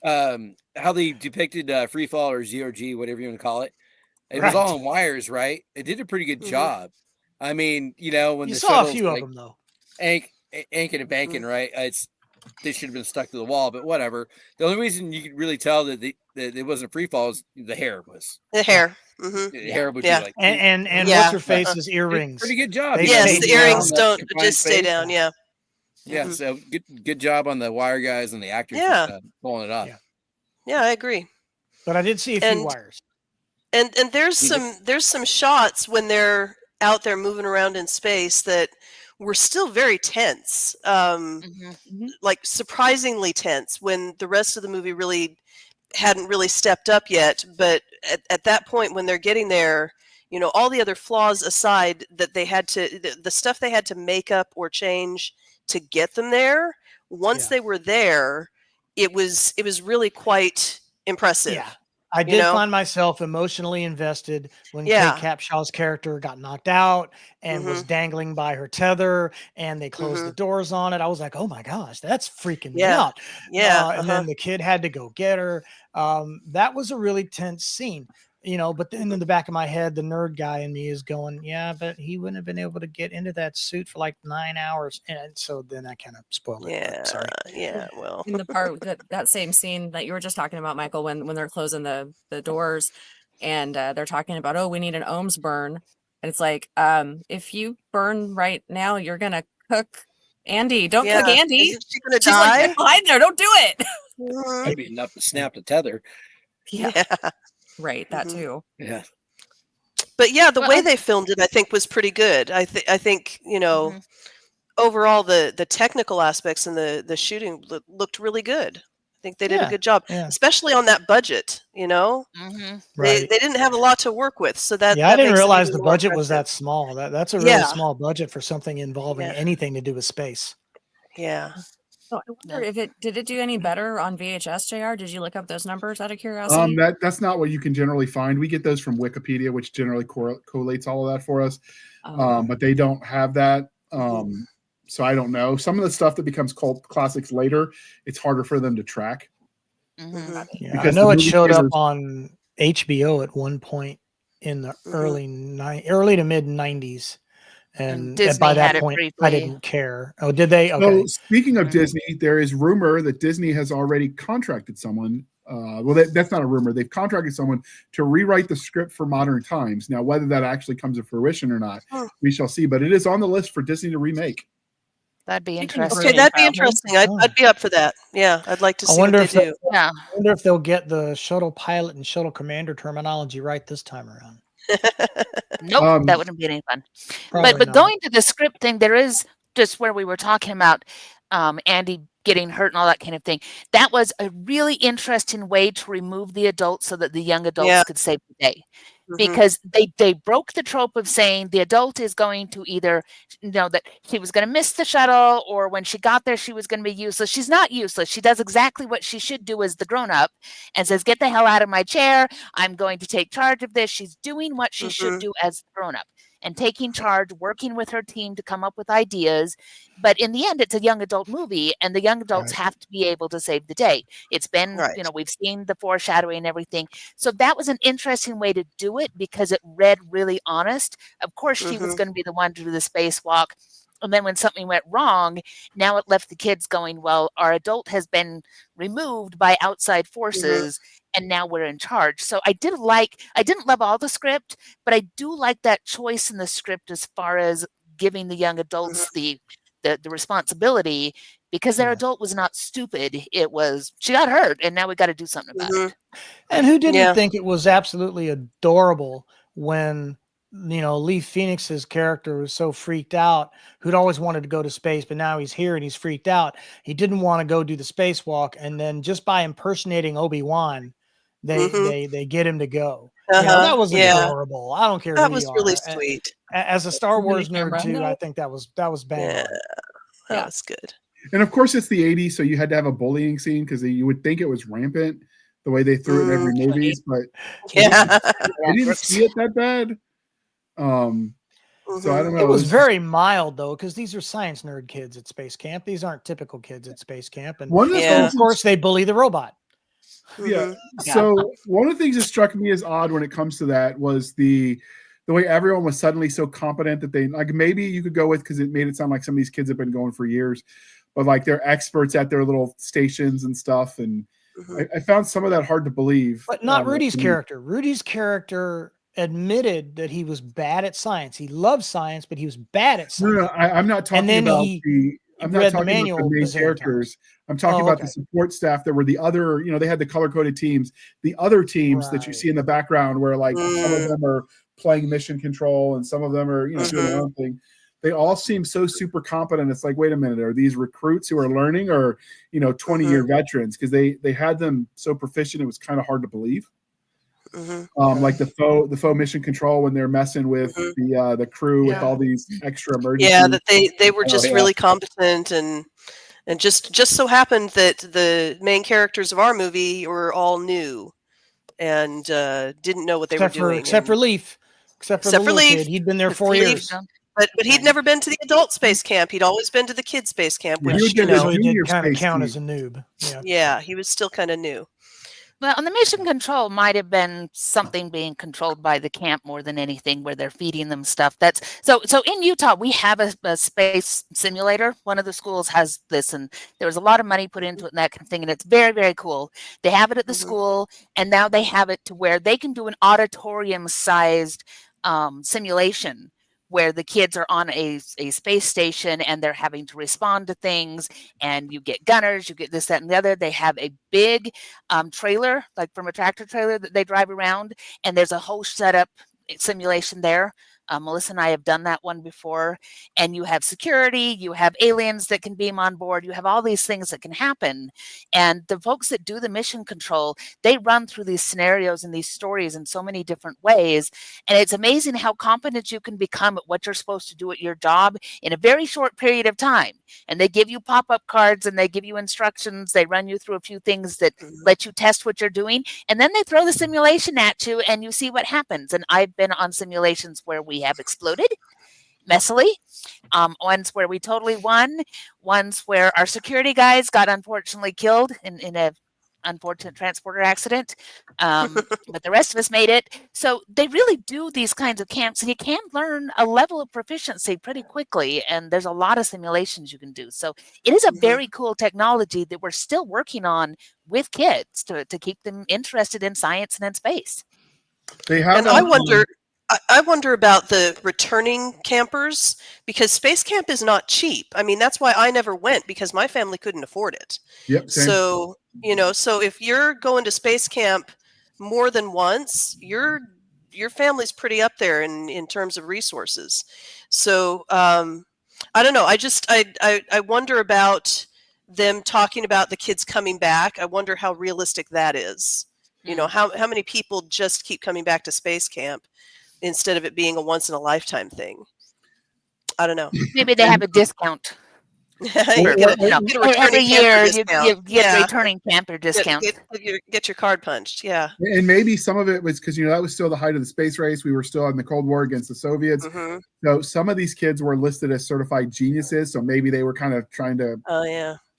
How they depicted free fall or ZRG, whatever you want to call it. It was Right. all on wires, right? It did a pretty good job. I mean, when You the saw a shuttle's few like of them, though. anking and banking, right? They should have been stuck to the wall, but whatever. The only reason you could really tell that it wasn't free fall is the hair was. The hair. The hair would Yeah. be like, And Yeah. what's her face's earrings? pretty good job. They Yes, stayed the down. earrings that don't confined just stay space. down. Yeah. Yeah, so good job on the wire guys and the actors Yeah. pulling it off. Yeah, I agree. But I did see a few wires. And there's some shots when they're out there moving around in space that were still very tense, like surprisingly tense when the rest of the movie really hadn't really stepped up yet. But at that point when they're getting there, all the other flaws aside that they had to, the stuff they had to make up or change to get them there, once they were there, it was really quite impressive. Yeah. I did find myself emotionally invested when Kate Capshaw's character got knocked out and was dangling by her tether, and they closed the doors on it. I was like, oh my gosh, that's freaking me out. And then the kid had to go get her. That was a really tense scene. But then in the back of my head, the nerd guy in me is going, yeah, but he wouldn't have been able to get into that suit for like 9 hours. And so then I kind of spoiled it. Yeah. Sorry. Yeah. Well, in the part that same scene that you were just talking about, Michael, when they're closing the doors and they're talking about, oh, we need an ohms burn. And it's like, if you burn right now, you're going to cook Andy. Don't cook Andy. Isn't she gonna She's die? like, get behind there. Don't do it. That'd be enough to snap the tether. Yeah. Right, that too. Yeah. But yeah, the way they filmed it, I think, was pretty good. I think overall the technical aspects and the shooting looked really good. I think they did a good job, especially on that budget. They didn't have a lot to work with, so that I didn't makes it realize even the more budget was impressive. that small. That's a really small budget for something involving anything to do with space. Yeah. So I wonder if did it do any better on VHS, JR? Did you look up those numbers out of curiosity? That's not what you can generally find. We get those from Wikipedia, which generally collates all of that for us. But they don't have that. So I don't know. Some of the stuff that becomes cult classics later, it's harder for them to track. Yeah, I know it showed up on HBO at one point in the early to mid 90s. And by that point, I didn't care. Oh, did they? Okay. So speaking of Disney, there is rumor that Disney has already contracted someone. That's not a rumor. They've contracted someone to rewrite the script for Modern Times. Now, whether that actually comes to fruition or not, we shall see. But it is on the list for Disney to remake. That'd be interesting. Okay, that'd be interesting. I'd be up for that. Yeah, I'd like to see what they do. I wonder if they'll get the shuttle pilot and shuttle commander terminology right this time around. Nope, that wouldn't be any fun. But going to the script thing, there is just where we were talking about Andy getting hurt and all that kind of thing. That was a really interesting way to remove the adults so that the young adults could save the day. Because they broke the trope of saying the adult is going to either that she was going to miss the shuttle, or when she got there she was going to be useless. She's not useless. She does exactly what she should do as the grown-up and says, get the hell out of my chair. I'm going to take charge of this. She's doing what she should do as the grown-up and taking charge, working with her team to come up with ideas. But in the end, it's a young adult movie, and the young adults have to be able to save the day. It's been, we've seen the foreshadowing and everything. So that was an interesting way to do it because it read really honest. Of course, she was going to be the one to do the spacewalk. And then when something went wrong, now it left the kids going, well, our adult has been removed by outside forces. And now we're in charge. So I didn't love all the script, but I do like that choice in the script as far as giving the young adults the responsibility, because their adult was not stupid. It was, she got hurt and now we got to do something about it. And who didn't think it was absolutely adorable when, Lee Phoenix's character was so freaked out, who'd always wanted to go to space, but now he's here and he's freaked out. He didn't want to go do the spacewalk. And then just by impersonating Obi-Wan, they get him to go. That was adorable. I don't care. That was really sweet. As a Star Wars nerd too, I think that was bad. That was good. And of course, it's the 80s, so you had to have a bullying scene because you would think it was rampant the way they threw it in every movie, but I didn't see it that bad. So I don't know. It was very mild though, because these are science nerd kids at space camp. These aren't typical kids at space camp, and of course they bully the robot. Yeah. So one of the things that struck me as odd when it comes to that was the way everyone was suddenly so competent that they maybe you could go with because it made it sound like some of these kids have been going for years, but like they're experts at their little stations and stuff. And I found some of that hard to believe. But not Rudy's character. Rudy's character admitted that he was bad at science. He loved science, but he was bad at science. No, I'm not talking about I'm not talking about the main characters. I'm talking about the support staff that were the other, they had the color-coded teams, the other teams that you see in the background where like some of them are playing mission control and some of them are, doing their own thing. they all seem so super competent. It's like, wait a minute, are these recruits who are learning, or 20-year veterans? Because they had them so proficient, it was kind of hard to believe. Like the faux mission control when they're messing with the crew with all these extra emergencies. Yeah, that they were just really competent, and just so happened that the main characters of our movie were all new and didn't know what they were doing. Except for Leaf. Except for Leaf. Kid. He'd been there 4 years. But he'd never been to the adult space camp. He'd always been to the kid space camp, which he did kind of count as a noob. Yeah, he was still kind of new. Well, and the mission control might have been something being controlled by the camp more than anything, where they're feeding them stuff. That's so in Utah, we have a space simulator. One of the schools has this, and there was a lot of money put into it and that kind of thing, and it's very, very cool. They have it at the school, and now they have it to where they can do an auditorium-sized simulation where the kids are on a space station and they're having to respond to things, and you get gunners, you get this, that, and the other. They have a big trailer, like from a tractor trailer, that they drive around, and there's a whole setup simulation there. Melissa and I have done that one before, and you have security, you have aliens that can beam on board, you have all these things that can happen. And the folks that do the mission control, they run through these scenarios and these stories in so many different ways. And it's amazing how competent you can become at what you're supposed to do at your job in a very short period of time. And they give you pop-up cards and they give you instructions. They run you through a few things that let you test what you're doing. And then they throw the simulation at you and you see what happens. And I've been on simulations where we have exploded messily, ones where we totally won, ones where our security guys got unfortunately killed in a unfortunate transporter accident, but the rest of us made it. So they really do these kinds of camps, and you can learn a level of proficiency pretty quickly, and there's a lot of simulations you can do. So it is a very cool technology that we're still working on with kids to keep them interested in science and in space. They have, and I wonder about the returning campers, because space camp is not cheap. I mean, that's why I never went, because my family couldn't afford it. Yep. Same. So, so if you're going to space camp more than once, your family's pretty up there in terms of resources. So, I don't know. I wonder about them talking about the kids coming back. I wonder how realistic that is. How many people just keep coming back to space camp instead of it being a once in a lifetime thing. I don't know. Maybe they have a discount. Every year you get a returning camper discount. Get your card punched. Yeah. And maybe some of it was because, that was still the height of the space race. We were still in the Cold War against the Soviets. So some of these kids were listed as certified geniuses. So maybe they were kind of trying to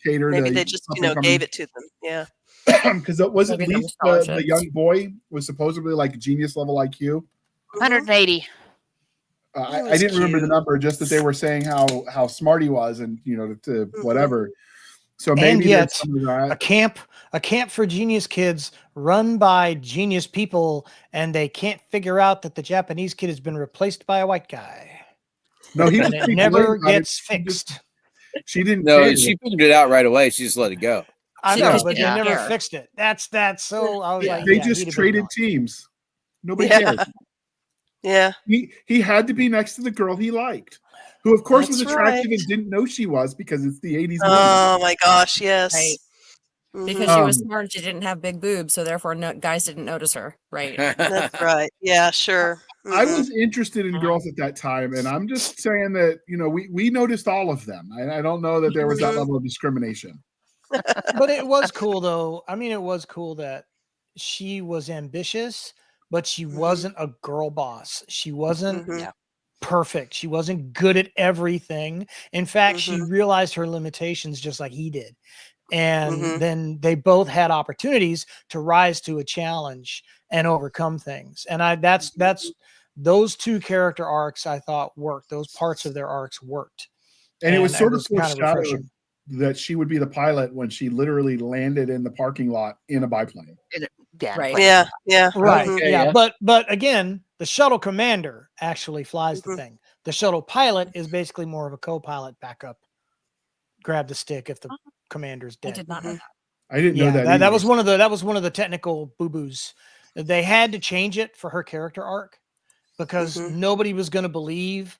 cater. Maybe they just, gave it to them. Yeah. Because it wasn't the young boy was supposedly like genius level IQ. 180. I didn't remember the number, just that they were saying how smart he was, and to whatever. So maybe and yet, a camp for genius kids run by genius people, and they can't figure out that the Japanese kid has been replaced by a white guy. No, and it never gets fixed. She didn't. No, she figured it out right away. She just let it go. I know, but they never fixed it. That's so. I was like, they just traded teams. Nobody cared. Yeah. He had to be next to the girl he liked, who of course was attractive and didn't know she was, because it's the 80s. Oh my gosh, yes. Right. Because she was smart and she didn't have big boobs, so therefore guys didn't notice her. Right. That's right. Yeah, sure. I was interested in girls at that time, and I'm just saying that, we noticed all of them. I don't know that there was that level of discrimination. But it was cool, though. I mean, it was cool that she was ambitious, but she wasn't a girl boss. She wasn't perfect. She wasn't good at everything. In fact, she realized her limitations just like he did. And then they both had opportunities to rise to a challenge and overcome things. And that's those two character arcs I thought worked. Those parts of their arcs worked. And it was sort of kind of refreshing that she would be the pilot when she literally landed in the parking lot in a biplane. Right. Yeah. Right. Yeah. But again, the shuttle commander actually flies the thing. The shuttle pilot is basically more of a co-pilot backup. Grab the stick if the commander's dead. I did not know that. I didn't know that. That was one of the technical boo-boos. They had to change it for her character arc because nobody was going to believe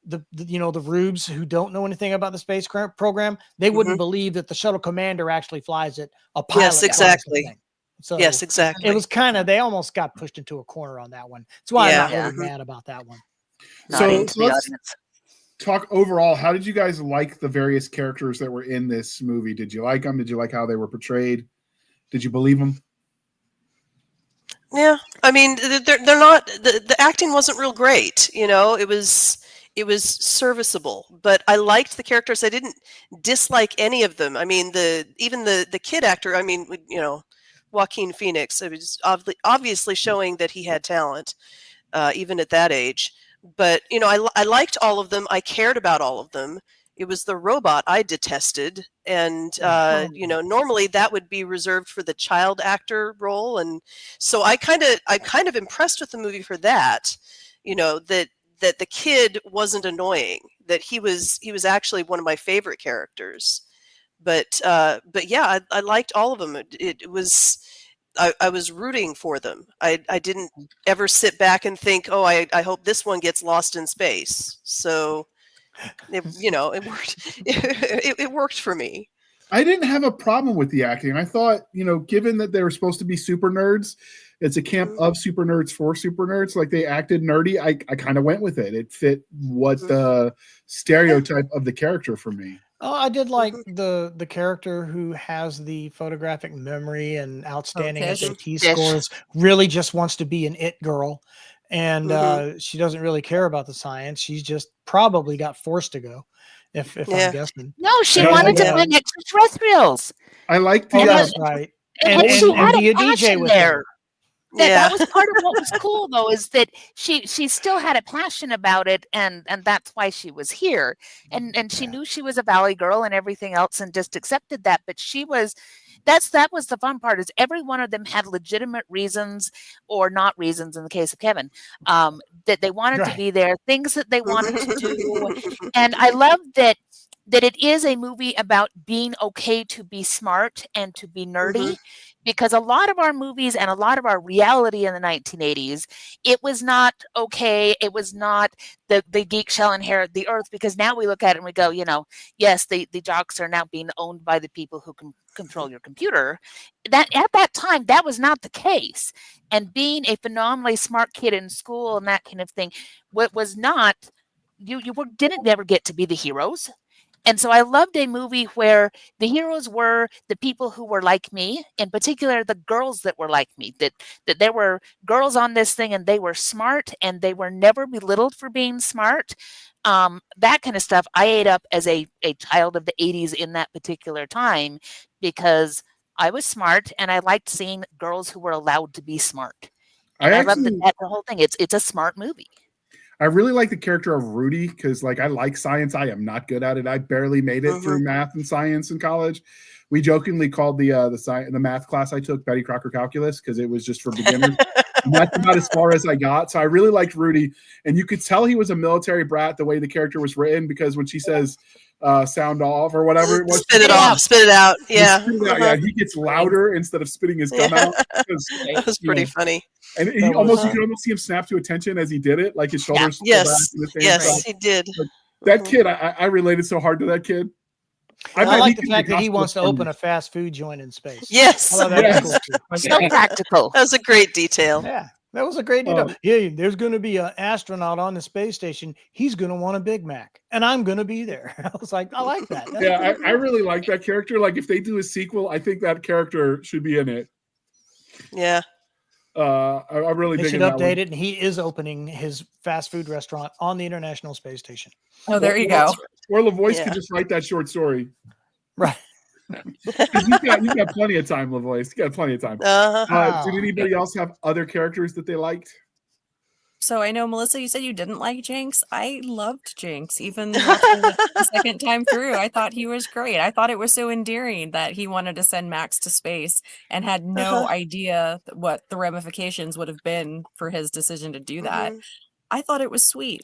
the rubes who don't know anything about the space program, they wouldn't believe that the shuttle commander actually flies it. A pilot. Yes, exactly. So yes, exactly. It was kind of, they almost got pushed into a corner on that one. That's why I'm not really mad about that one. So let's talk overall. How did you guys like the various characters that were in this movie? Did you like them? Did you like how they were portrayed? Did you believe them? Yeah, I mean, they're not. The acting wasn't real great. It was serviceable, but I liked the characters. I didn't dislike any of them. I mean, even the kid actor. I mean, Joaquin Phoenix. It was obviously showing that he had talent, even at that age. But I liked all of them. I cared about all of them. It was the robot I detested, and normally that would be reserved for the child actor role, and so I'm kind of impressed with the movie for that. That the kid wasn't annoying. That he was actually one of my favorite characters. But yeah, I liked all of them. It was. I was rooting for them. I didn't ever sit back and think, oh, I hope this one gets lost in space. So, it worked. It worked for me. I didn't have a problem with the acting. I thought, given that they were supposed to be super nerds, it's a camp of super nerds for super nerds. Like, they acted nerdy. I kind of went with it. It fit what the stereotype of the character for me. Oh, I did like the character who has the photographic memory and outstanding SAT scores. Really just wants to be an it girl, and she doesn't really care about the science. She's just probably got forced to go, if I'm guessing. No, she wanted to find extraterrestrials. I like the that's right, and she had a DJ passion was there. That was part of what was cool, though, is that she still had a passion about it, and that's why she was here, and she knew she was a Valley girl and everything else, and just accepted that. But that was the fun part, is every one of them had legitimate reasons, or not reasons in the case of Kevin, that they wanted to be there, things that they wanted to do, and I love that it is a movie about being okay to be smart and to be nerdy. Because a lot of our movies and a lot of our reality in the 1980s, it was not okay. It was not the geek shall inherit the earth, because now we look at it and we go, yes, the jocks are now being owned by the people who can control your computer. That at that time, that was not the case. And being a phenomenally smart kid in school and that kind of thing, what was not, you didn't never get to be the heroes. And so I loved a movie where the heroes were the people who were like me, in particular the girls that were like me, that there were girls on this thing and they were smart and they were never belittled for being smart. That kind of stuff I ate up as a child of the 80s in that particular time, because I was smart and I liked seeing girls who were allowed to be smart. And I love that the whole thing. It's a smart movie. I really like the character of Rudy, because I like science. I am not good at it. I barely made it through math and science in college. We jokingly called the math class I took Betty Crocker Calculus, because it was just for beginners. And that's about as far as I got. So I really liked Rudy, and you could tell he was a military brat the way the character was written, because when she says sound off or whatever it was, spit it out. Yeah. Yeah, he gets louder instead of spitting his gum out. That was pretty funny. And you could almost see him snap to attention as he did it, like his shoulders. Yes, he did. That kid, I related so hard to that kid. I like the fact that he wants to open a fast food joint in space. Yes, I love that. Cool. So practical. That was a great detail. Yeah, that was a great detail. Yeah, there's going to be an astronaut on the space station. He's going to want a Big Mac, and I'm going to be there. I was like, I like that. I really like that character. Like, if they do a sequel, I think that character should be in it. Yeah. I really should update it, and he is opening his fast food restaurant on the International Space Station. Oh, there you go. Or LaVoice could just write that short story. Right. You've got plenty of time, LaVoice. You got plenty of time. Did anybody else have other characters that they liked? So I know, Melissa, you said you didn't like Jinx. I loved Jinx, even watching the second time through. I thought he was great. I thought it was so endearing that he wanted to send Max to space and had no idea what the ramifications would have been for his decision to do that. I thought it was sweet.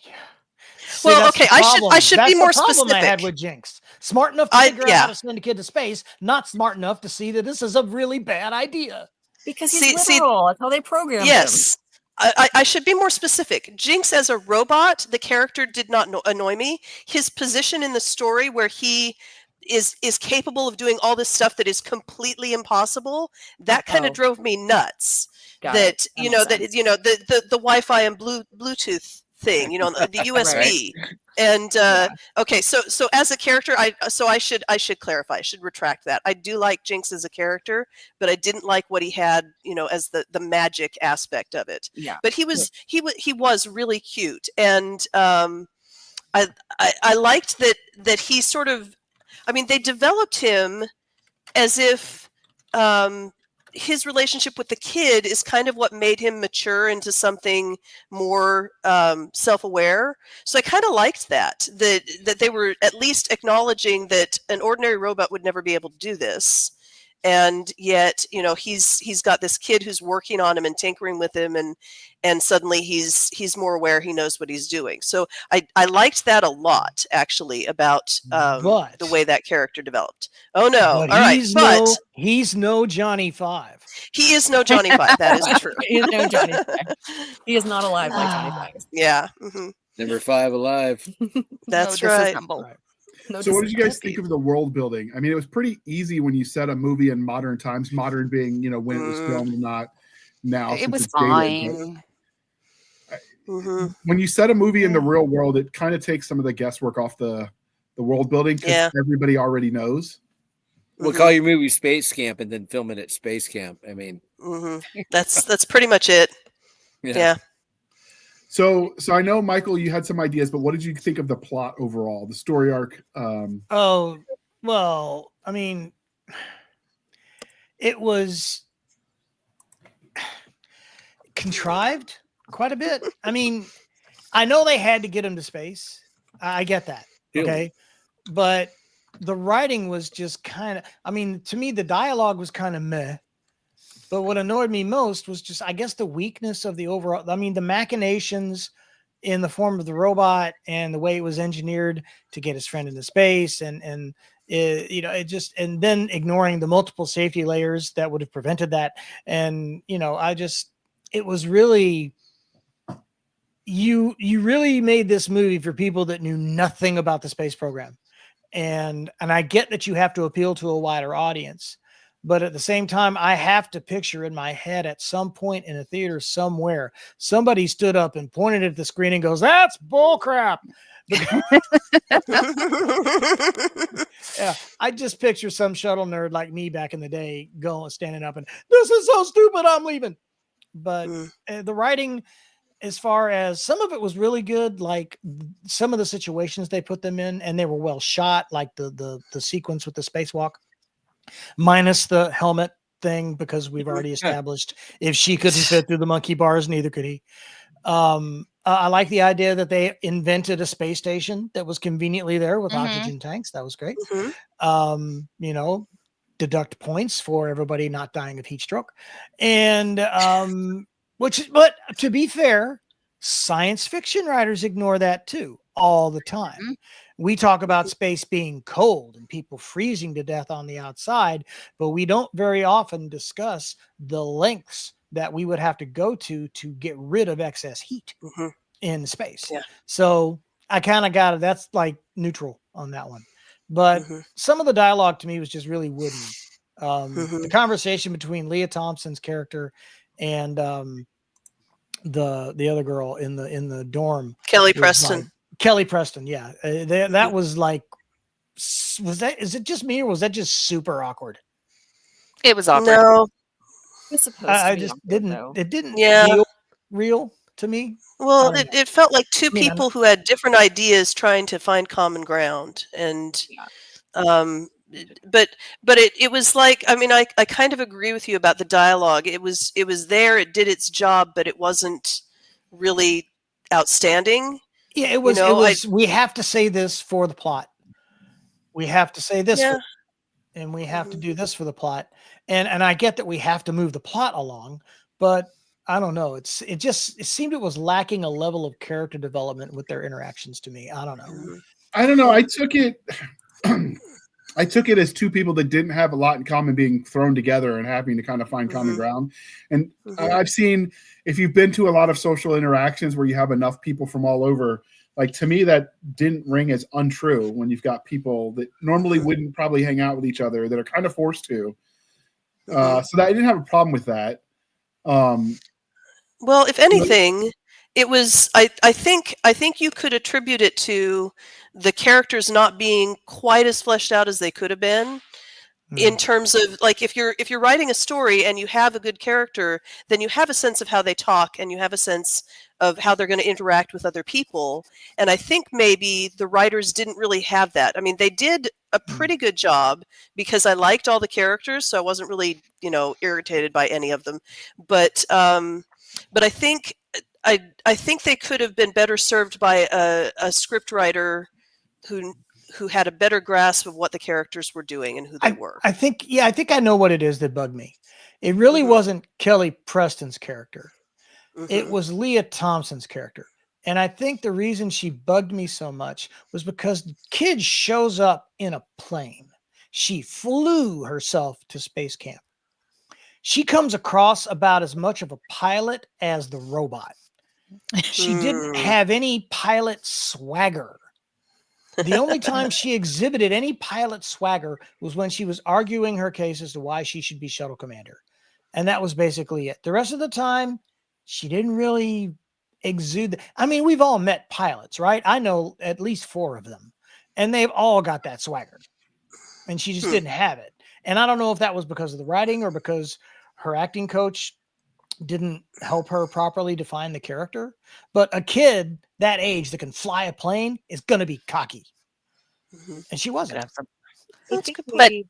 See, well, okay, I should be more specific. I had with Jinx. Smart enough to figure out how to send a kid to space, not smart enough to see that this is a really bad idea. Because he's literal. That's how they program him. I should be more specific. Jinx as a robot, the character did not annoy me. His position in the story where he is capable of doing all this stuff that is completely impossible, that kind of drove me nuts. That the Wi-Fi and Bluetooth thing, the USB. Right. And okay, so as a character, I should clarify. I should retract that. I do like Jinx as a character, but I didn't like what he had, as the magic aspect of it. Yeah. But he was really cute, and I liked that he sort of, they developed him as if his relationship with the kid is kind of what made him mature into something more self-aware. So I kind of liked that they were at least acknowledging that an ordinary robot would never be able to do this. And yet, he's got this kid who's working on him and tinkering with him, and suddenly he's more aware. He knows what he's doing. So I liked that a lot, actually, about the way that character developed. Oh no! All right, but he's no Johnny Five. He is no Johnny Five. That is true. He is no Johnny Five. He is not alive like Johnny Five. Yeah. Number 5 alive. That's right. So what did you guys think of the world building? I mean, it was pretty easy when you set a movie in modern times, modern being, when it was filmed, not now. It was fine. When you set a movie in the real world, it kind of takes some of the guesswork off the world building because everybody already knows. We'll call your movie Space Camp and then film it at Space Camp. I mean, that's pretty much it. Yeah. So I know, Michael, you had some ideas, but what did you think of the plot overall, the story arc? Oh, well, it was contrived quite a bit. I know they had to get him to space. I get that. Okay. But the writing was just kind of, to me, the dialogue was kind of meh. But what annoyed me most was just, I guess, the weakness of the overall, the machinations in the form of the robot and the way it was engineered to get his friend into space and it just, and then ignoring the multiple safety layers that would have prevented that. And, it was really, you really made this movie for people that knew nothing about the space program. And I get that you have to appeal to a wider audience. But at the same time, I have to picture in my head at some point in a theater somewhere, somebody stood up and pointed at the screen and goes, "That's bullcrap." Yeah, I just picture some shuttle nerd like me back in the day standing up and, "This is so stupid, I'm leaving." But the writing, as far as some of it was really good, like some of the situations they put them in, and they were well shot, like the sequence with the spacewalk. Minus the helmet thing, because we've already established if she couldn't fit through the monkey bars, neither could he. I like the idea that they invented a space station that was conveniently there with oxygen tanks. That was great. Deduct points for everybody not dying of heat stroke. And but to be fair, science fiction writers ignore that too all the time. We talk about space being cold and people freezing to death on the outside, but we don't very often discuss the lengths that we would have to go to get rid of excess heat in space. Yeah. So I kind of got it. That's like neutral on that one. But some of the dialogue to me was just really wooden. The conversation between Leah Thompson's character and the other girl in the dorm, Kelly Preston. Kelly Preston, yeah. That was like, is it just me or was that just super awkward? It was awkward. No. It's supposed I to be just awkward, didn't, though. it didn't Yeah. feel real to me. Well, it felt like two people who had different ideas trying to find common ground. And, but it was like, I kind of agree with you about the dialogue. It was there, it did its job, but it wasn't really outstanding. Yeah, it was. We have to say this for the plot. We have to say this, and we have to do this for the plot. And I get that we have to move the plot along, but I don't know. It seemed it was lacking a level of character development with their interactions to me. I don't know. I don't know. I took it. I took it as two people that didn't have a lot in common being thrown together and having to kind of find common ground. And I've seen, if you've been to a lot of social interactions where you have enough people from all over, like to me, that didn't ring as untrue when you've got people that normally wouldn't probably hang out with each other that are kind of forced to. So that I didn't have a problem with that. Well, if anything, it was, I think you could attribute it to the characters not being quite as fleshed out as they could have been. In terms of, like, if you're writing a story and you have a good character, then you have a sense of how they talk and you have a sense of how they're going to interact with other people. And I think maybe the writers didn't really have that. I mean, they did a pretty good job because I liked all the characters, so I wasn't really, irritated by any of them. But I think they could have been better served by a scriptwriter who had a better grasp of what the characters were doing and who they were. I think I know what it is that bugged me. It really wasn't Kelly Preston's character. It was Leah Thompson's character. And I think the reason she bugged me so much was because the kid shows up in a plane. She flew herself to space camp. She comes across about as much of a pilot as the robot. She didn't have any pilot swagger. The only time she exhibited any pilot swagger was when she was arguing her case as to why she should be shuttle commander. And that was basically it. The rest of the time, she didn't really exude. I mean, we've all met pilots, right? I know at least 4 of them, and they've all got that swagger. And she just didn't have it. And I don't know if that was because of the writing or because her acting coach didn't help her properly define the character. But a kid that age that can fly a plane is going to be cocky. And she wasn't. But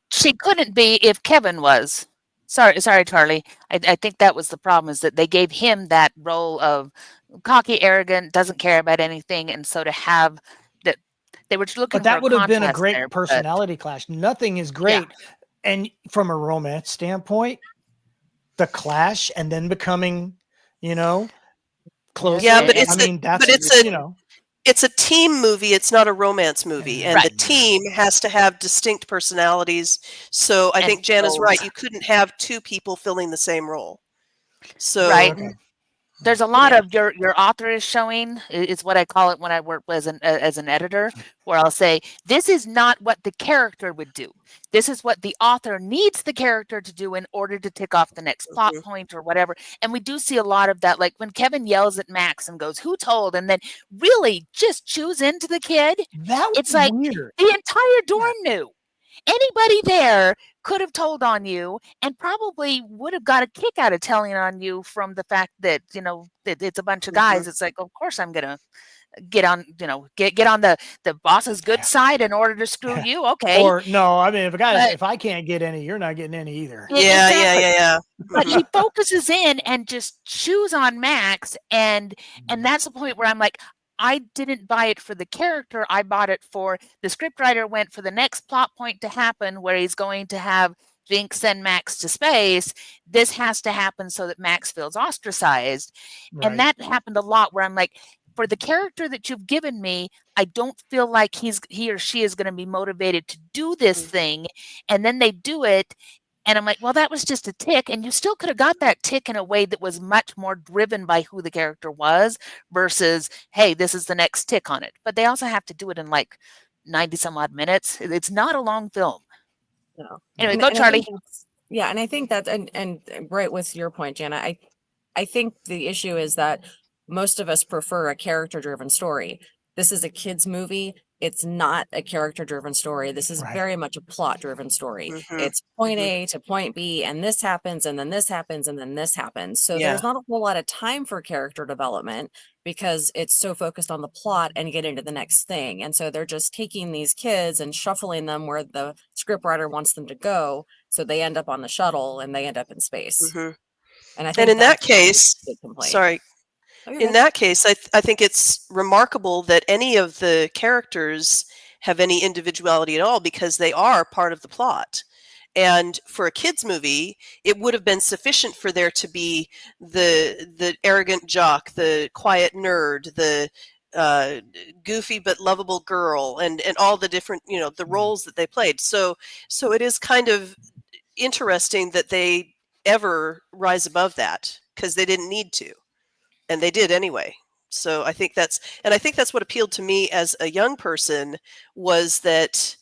she couldn't be if Kevin was. Sorry, Charlie. I think that was the problem, is that they gave him that role of cocky, arrogant, doesn't care about anything. And so to have that, they were looking but that for would have been a contrast great there, personality clash. Nothing is great. Yeah. And from a romance standpoint, the clash and then becoming, close. Yeah, but it's a team movie. It's not a romance movie. And the team has to have distinct personalities. So I think Jana's right. You couldn't have 2 people filling the same role. So there's a lot of your author is showing, is what I call it when I work as an editor, where I'll say, this is not what the character would do. This is what the author needs the character to do in order to tick off the next plot point or whatever. And we do see a lot of that, like when Kevin yells at Max and goes, who told? And then really just chews into the kid. It's like weird. The entire dorm knew. Anybody there could have told on you and probably would have got a kick out of telling on you from the fact that, that it's a bunch of guys. It's like, of course I'm going to get on, get on the boss's good side in order to screw you. Okay. Or no, I mean, if I can't get any, you're not getting any either. Yeah. But he focuses in and just chews on Max. And that's the point where I'm like, I didn't buy it for the character. I bought it for the scriptwriter went for the next plot point to happen where he's going to have Jinx send Max to space. This has to happen so that Max feels ostracized. Right. And that happened a lot where I'm like, for the character that you've given me, I don't feel like he or she is going to be motivated to do this thing. And then they do it. And I'm like, well, that was just a tick. And you still could have got that tick in a way that was much more driven by who the character was versus, hey, this is the next tick on it. But they also have to do it in like 90 some odd minutes. It's not a long film. No. Anyway, go Charlie. And I think that, and right with your point, Jana, I think the issue is that most of us prefer a character-driven story. This is a kid's movie. It's not a character-driven story. This is very much a plot-driven story. It's point A to point B, and this happens, and then this happens, and then this happens. So there's not a whole lot of time for character development because it's so focused on the plot and get into the next thing. And so they're just taking these kids and shuffling them where the scriptwriter wants them to go. So they end up on the shuttle and they end up in space. And I think in that case, in that case, I think it's remarkable that any of the characters have any individuality at all because they are part of the plot. And for a kid's movie, it would have been sufficient for there to be the arrogant jock, the quiet nerd, the goofy but lovable girl, and all the different, the roles that they played. So it is kind of interesting that they ever rise above that, because they didn't need to, and they did anyway. So I think that's what appealed to me as a young person, was that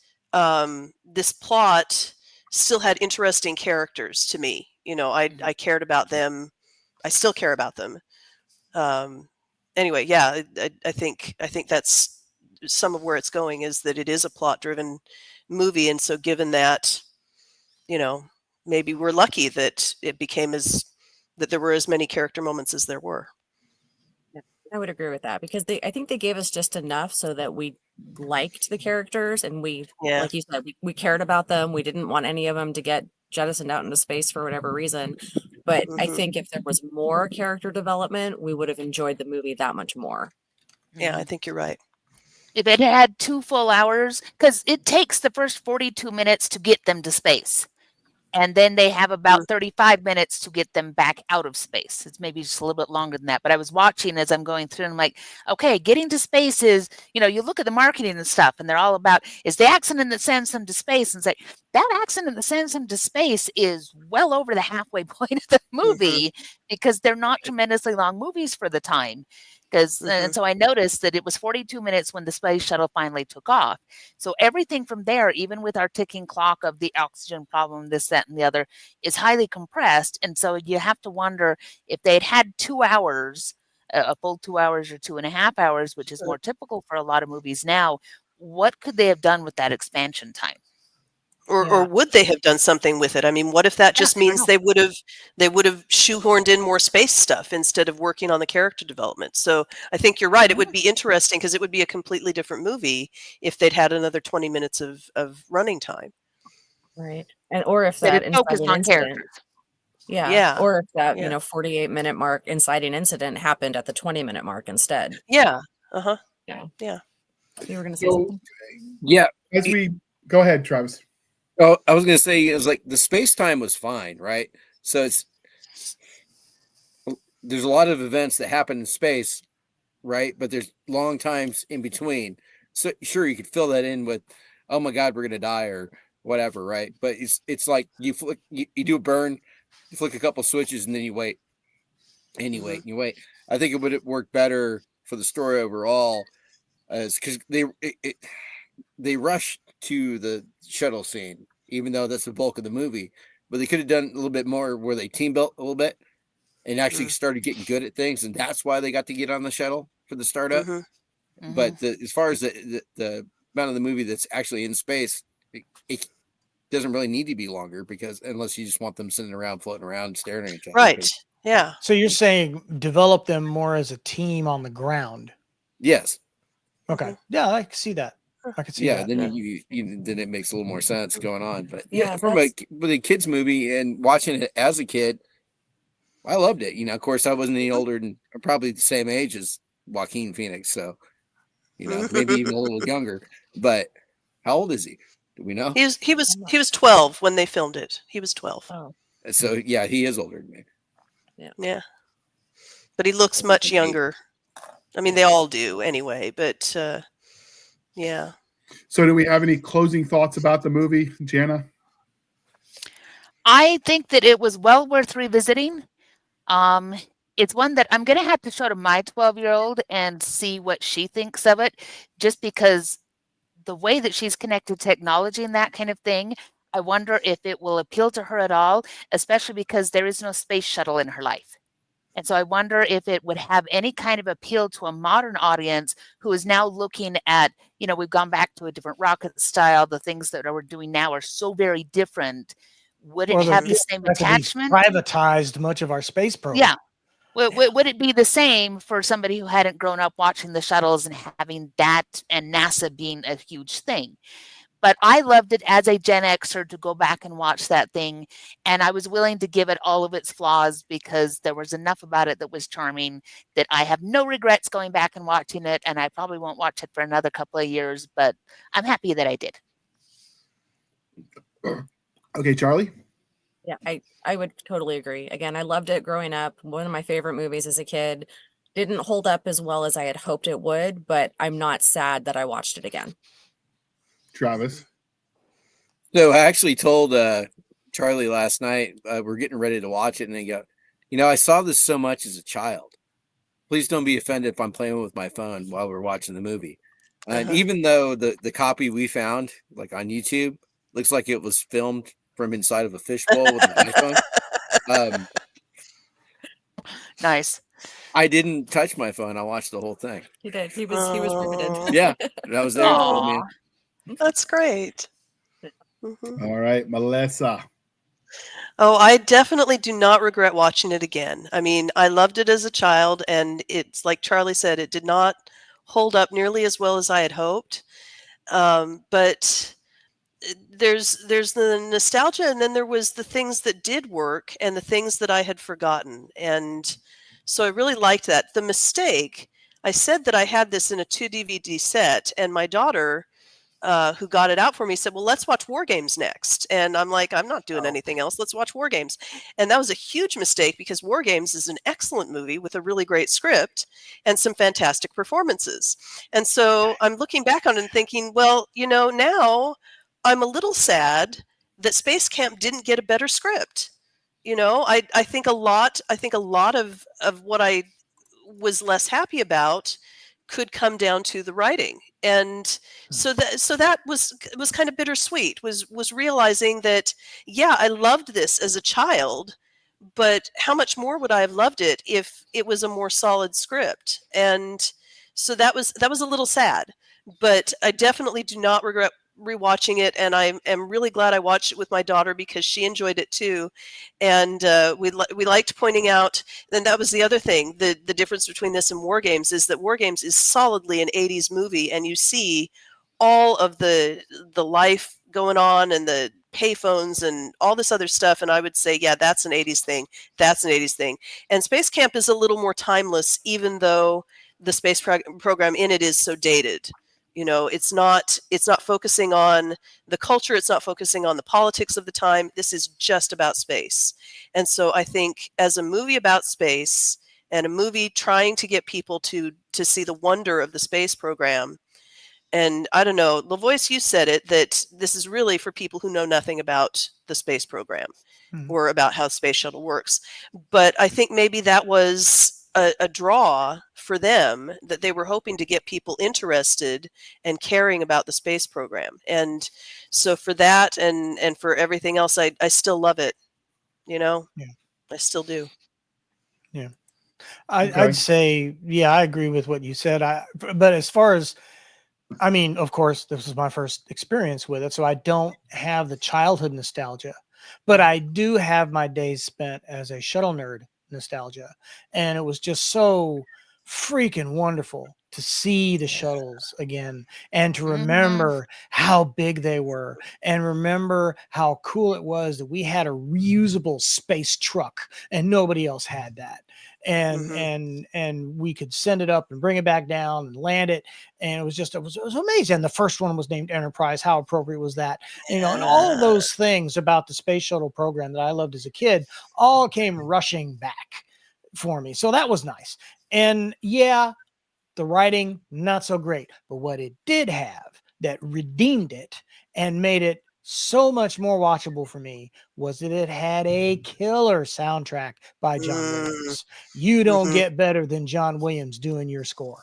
this plot still had interesting characters to me. I cared about them. I still care about them. Anyway, yeah, I think that's some of where it's going, is that it is a plot-driven movie, and so given that, maybe we're lucky that it became that there were as many character moments as there were. I would agree with that, because I think they gave us just enough so that we liked the characters, and like you said, we cared about them. We didn't want any of them to get jettisoned out into space for whatever reason. But I think if there was more character development, we would have enjoyed the movie that much more. Yeah, I think you're right. If it had 2 full hours, because it takes the first 42 minutes to get them to space. And then they have about 35 minutes to get them back out of space. It's maybe just a little bit longer than that. But I was watching as I'm going through, and I'm like, okay, getting to space is, you look at the marketing and stuff, and they're all about, is the accident that sends them to space? And it's like, that accident that sends them to space is well over the halfway point of the movie, because they're not tremendously long movies for the time. And so I noticed that it was 42 minutes when the space shuttle finally took off. So everything from there, even with our ticking clock of the oxygen problem, this, that, and the other, is highly compressed. And so you have to wonder, if they'd had 2 hours, a full 2 hours or 2.5 hours, which is more typical for a lot of movies now, what could they have done with that expansion time? Or would they have done something with it? I mean, what if that just means they would have shoehorned in more space stuff instead of working on the character development? So I think you're right. It would be interesting, because it would be a completely different movie if they'd had another 20 minutes of running time. Right. Or if that focused on characters. Yeah. Or if that, 48-minute mark inciting incident happened at the 20-minute mark instead. Yeah. Yeah. Yeah. You were going to say something? Yeah. Go ahead, Travis. Oh, I was going to say, it was like the space time was fine, right? So there's a lot of events that happen in space, right? But there's long times in between. So sure, you could fill that in with, oh my God, we're going to die or whatever, right? But it's like you do a burn, you flick a couple switches, and then you wait, and you wait, and you wait. I think it would work better for the story overall, because they rush to the shuttle scene, even though that's the bulk of the movie. But they could have done a little bit more where they team built a little bit and actually started getting good at things, and that's why they got to get on the shuttle for the startup. But as far as the amount of the movie that's actually in space, it doesn't really need to be longer, because unless you just want them sitting around, floating around, staring at each other. Right. Yeah. So you're saying develop them more as a team on the ground? Yes. Okay. Yeah, I can see that. I can see that. Then then it makes a little more sense going on. But with a kids movie and watching it as a kid, I loved it. Of course, I wasn't any older than, probably the same age as Joaquin Phoenix, so maybe even a little younger. But how old is he? Do we know? He was 12 when they filmed it. He was 12. Oh. So yeah, he is older than me. Yeah. But he looks much younger. I mean, they all do anyway, but yeah. So do we have any closing thoughts about the movie, Jana? I think that it was well worth revisiting. It's one that I'm going to have to show to my 12-year-old and see what she thinks of it, just because the way that she's connected technology and that kind of thing, I wonder if it will appeal to her at all, especially because there is no space shuttle in her life. And so I wonder if it would have any kind of appeal to a modern audience who is now looking at, we've gone back to a different rocket style. The things that we're doing now are so very different. Would it have the same attachment? Privatized much of our space program. Yeah. Would it be the same for somebody who hadn't grown up watching the shuttles and having that and NASA being a huge thing? But I loved it as a Gen Xer to go back and watch that thing. And I was willing to give it all of its flaws, because there was enough about it that was charming that I have no regrets going back and watching it. And I probably won't watch it for another couple of years, but I'm happy that I did. Okay, Charli? Yeah, I would totally agree. Again, I loved it growing up. One of my favorite movies as a kid. Didn't hold up as well as I had hoped it would, but I'm not sad that I watched it again. Travis. So I actually told Charlie last night, we're getting ready to watch it, and they go, I saw this so much as a child. Please don't be offended if I'm playing with my phone while we're watching the movie. And even though the copy we found, like on YouTube, looks like it was filmed from inside of a fishbowl with an iPhone. Nice. I didn't touch my phone. I watched the whole thing. He did. He was riveted. Yeah, that was there. Man. That's great. All right, Melissa. Oh, I definitely do not regret watching it again. I mean, I loved it as a child, and it's like Charlie said, it did not hold up nearly as well as I had hoped. But there's the nostalgia, and then there was the things that did work and the things that I had forgotten. And so I really liked that. The Mistake, I said that I had this in a 2 DVD set, and my daughter, who got it out for me, said, well, let's watch War Games next. And I'm like, I'm not doing anything else. Let's watch War Games. And that was a huge mistake because War Games is an excellent movie with a really great script and some fantastic performances. And so I'm looking back on it and thinking, well, now I'm a little sad that Space Camp didn't get a better script. I think a lot of what I was less happy about could come down to the writing. And so that was kind of bittersweet, was realizing that, yeah, I loved this as a child, but how much more would I have loved it if it was a more solid script? And so that was a little sad, but I definitely do not regret rewatching it, and I am really glad I watched it with my daughter because she enjoyed it too. And we liked pointing out, and that was the other thing, the difference between this and War Games is that War Games is solidly an 80s movie, and you see all of the life going on and the payphones and all this other stuff, and I would say, yeah, that's an 80s thing. That's an 80s thing. And Space Camp is a little more timeless, even though the space program in it is so dated. It's not focusing on the culture. It's not focusing on the politics of the time. This is just about space. And so I think as a movie about space and a movie trying to get people to see the wonder of the space program, and I don't know, LaVoice, you said it, that this is really for people who know nothing about the space program or about how space shuttle works. But I think maybe that was a draw for them, that they were hoping to get people interested and caring about the space program. And so for that and for everything else, I still love it. Yeah. I still do. Yeah. I'd say, yeah, I agree with what you said. But as far as, I mean, of course, this was my first experience with it, so I don't have the childhood nostalgia, but I do have my days spent as a shuttle nerd nostalgia. And it was just so freaking wonderful to see the shuttles again and to remember how big they were and remember how cool it was that we had a reusable space truck and nobody else had that. And we could send it up and bring it back down and land it. And it was amazing. The first one was named Enterprise. How appropriate was that? And all of those things about the space shuttle program that I loved as a kid all came rushing back for me. So that was nice. And yeah, the writing, not so great, but what it did have that redeemed it and made it so much more watchable for me was that it had a killer soundtrack by John Williams. You don't get better than John Williams doing your score.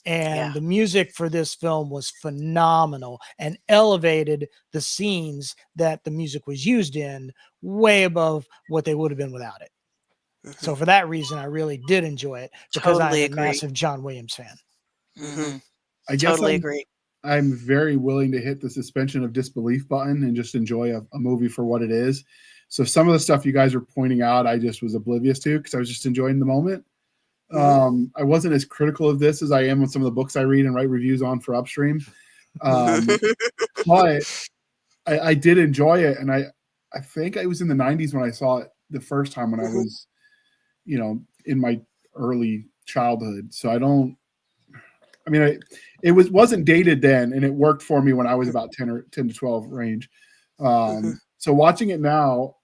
And the music for this film was phenomenal and elevated the scenes that the music was used in way above what they would have been without it. So for that reason, I really did enjoy it because I'm a massive John Williams fan. I guess totally agree. I'm very willing to hit the suspension of disbelief button and just enjoy a movie for what it is. So some of the stuff you guys were pointing out, I just was oblivious to because I was just enjoying the moment. I wasn't as critical of this as I am with some of the books I read and write reviews on for Upstream. But I did enjoy it. And I think it was in the 90s when I saw it the first time when I was, in my early childhood. So it wasn't dated then, and it worked for me when I was about 10 to 12 range. So watching it now,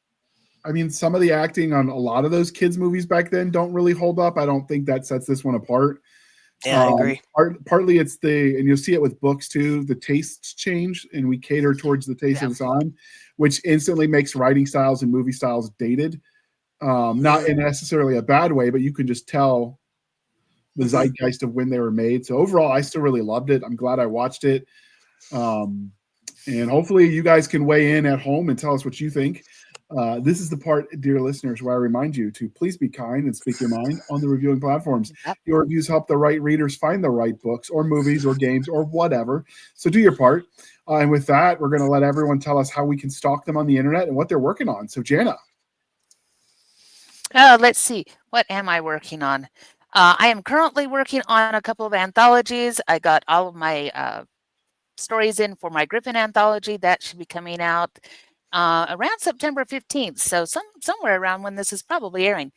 I mean, some of the acting on a lot of those kids' movies back then don't really hold up. I don't think that sets this one apart. Yeah, I agree. Partly it's and you'll see it with books too, the tastes change and we cater towards the taste of the time, which instantly makes writing styles and movie styles dated. Not in necessarily a bad way, but you can just tell the zeitgeist of when they were made. So overall, I still really loved it. I'm glad I watched it. And hopefully you guys can weigh in at home and tell us what you think. This is the part, dear listeners, where I remind you to please be kind and speak your mind on the reviewing platforms. Your reviews help the right readers find the right books or movies or games or whatever. So do your part. And with that, we're going to let everyone tell us how we can stalk them on the internet and what they're working on. So Jana. Let's see. What am I working on? I am currently working on a couple of anthologies. I got all of my stories in for my Griffin anthology. That should be coming out around September 15th. So somewhere around when this is probably airing.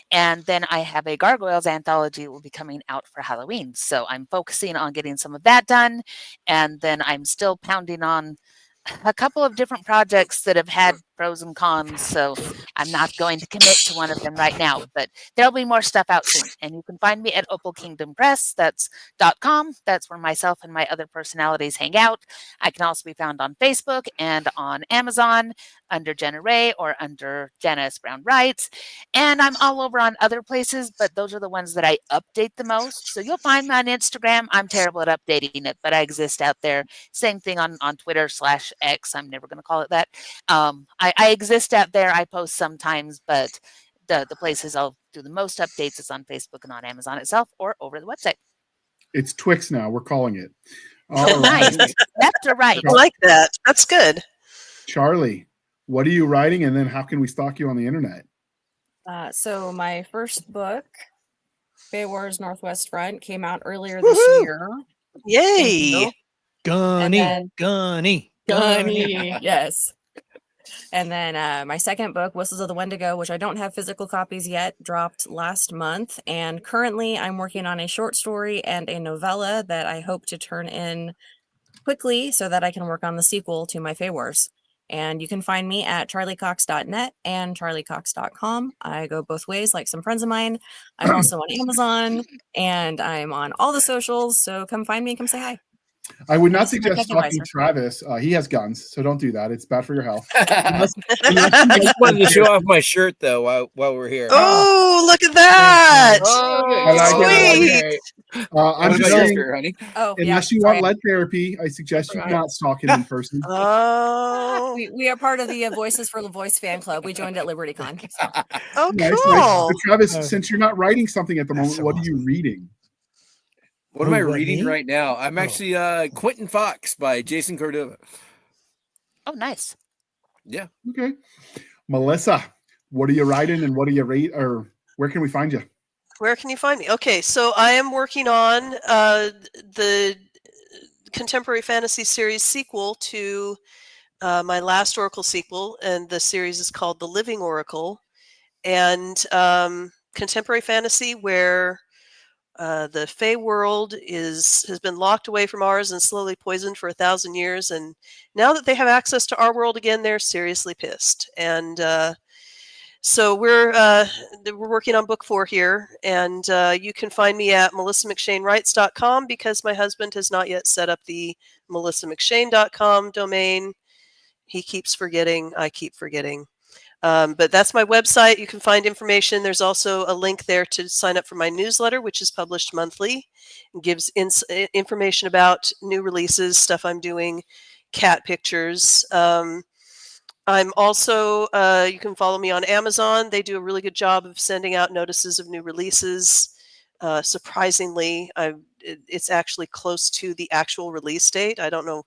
And then I have a Gargoyles anthology that will be coming out for Halloween. So I'm focusing on getting some of that done. And then I'm still pounding on a couple of different projects that have had pros and cons, so I'm not going to commit to one of them right now, but there'll be more stuff out soon. And you can find me at Opal Kingdom Press. That's .com. That's where myself and my other personalities hang out. I can also be found on Facebook and on Amazon under Jena Rey or under Jana S Brown Writes. And I'm all over on other places, but those are the ones that I update the most. So you'll find me on Instagram. I'm terrible at updating it, but I exist out there. Same thing on Twitter/X. I'm never going to call it that. I exist out there. I post sometimes, but the places I'll do the most updates is on Facebook and on Amazon itself or over the website. It's Twix now. We're calling it. Nice. Left or right? I like that. That's good. Charli, what are you writing, and then how can we stalk you on the internet? So my first book, Fae Wars Northwest Front, came out earlier this year. Yay! Gunny. Yes. And then my second book, Whistles of the Wendigo, which I don't have physical copies yet, dropped last month. And currently I'm working on a short story and a novella that I hope to turn in quickly so that I can work on the sequel to my Fae Wars. And you can find me at charliecox.net and charliecox.com. I go both ways, like some friends of mine. I'm also on Amazon and I'm on all the socials. So come find me and come say hi. I would not suggest stalking Travis. He has guns, so don't do that. It's bad for your health. I just wanted to show off my shirt, though, while we're here. Oh, look at that! Sweet. I'm just saying, honey. Unless you want lead therapy, I suggest you not stalk him in person. Oh, we are part of the Voices for LaVoice fan club. We joined at LibertyCon. Oh, nice, cool. Nice. So Travis, since you're not writing something at the moment, what are you reading? What am I reading right now? I'm actually Quentin Fox by Jason Cordova. Oh, nice. Yeah. Okay. Melissa, what are you writing and what are you reading, or where can we find you? Where can you find me? Okay, so I am working on the contemporary fantasy series sequel to my last Oracle sequel, and the series is called The Living Oracle, and contemporary fantasy where the Fae world has been locked away from ours and slowly poisoned for 1,000 years. And now that they have access to our world again, they're seriously pissed. And so we're working on book 4 here. And you can find me at melissamcshane.writes.com because my husband has not yet set up the melissamcshane.com domain. He keeps forgetting. I keep forgetting. But that's my website. You can find information. There's also a link there to sign up for my newsletter, which is published monthly and gives information about new releases, stuff I'm doing, cat pictures. I'm also, you can follow me on Amazon. They do a really good job of sending out notices of new releases. Surprisingly, it's actually close to the actual release date. I don't know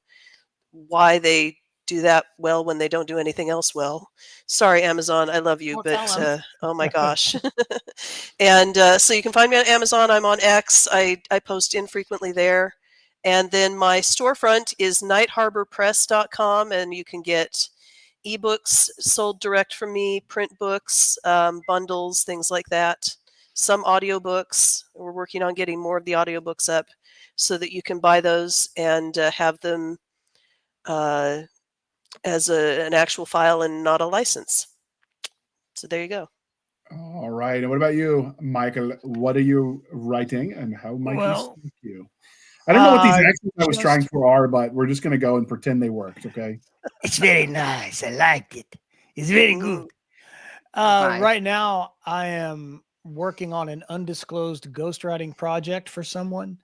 why they do that well when they don't do anything else well. Sorry, Amazon, I love you, but oh my gosh. And so you can find me on Amazon. I'm on X. I post infrequently there. And then my storefront is nightharborpress.com, and you can get ebooks sold direct from me, print books, bundles, things like that. Some audiobooks. We're working on getting more of the audiobooks up so that you can buy those and have them as an actual file and not a license. So there you go. All right. And what about you, Michael? What are you writing and how might Well, he speak you? I don't know what these uh, accents I was trying for are, but we're just going to go and pretend they worked, okay? It's very nice. I like it. It's very good. Nice. Right now, I am working on an undisclosed ghostwriting project for someone.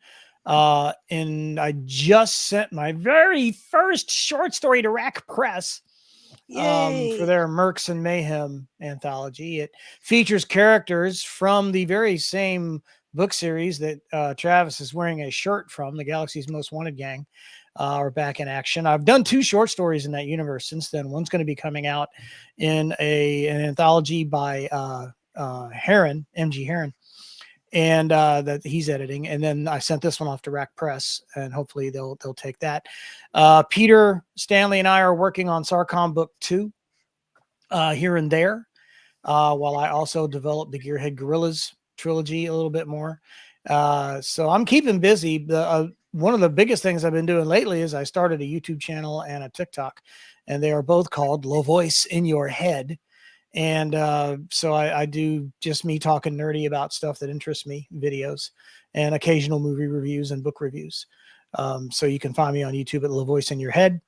And I just sent my very first short story to Rack Press for their Mercs and Mayhem anthology. It features characters from the very same book series that Travis is wearing a shirt from, the Galaxy's Most Wanted Gang, are back in action. I've done 2 short stories in that universe since then. One's going to be coming out in an anthology by Heron, MG Heron, and that he's editing. And then I sent this one off to Rack Press, and hopefully they'll take that. Peter, Stanley, and I are working on Sarcom Book 2 here and there, while I also develop the Gearhead Gorillas trilogy a little bit more. So I'm keeping busy. One of the biggest things I've been doing lately is I started a YouTube channel and a TikTok, and they are both called LaVoice in Your Head. And so I do just me talking nerdy about stuff that interests me, videos, and occasional movie reviews and book reviews. So you can find me on YouTube at LaVoice in Your Head.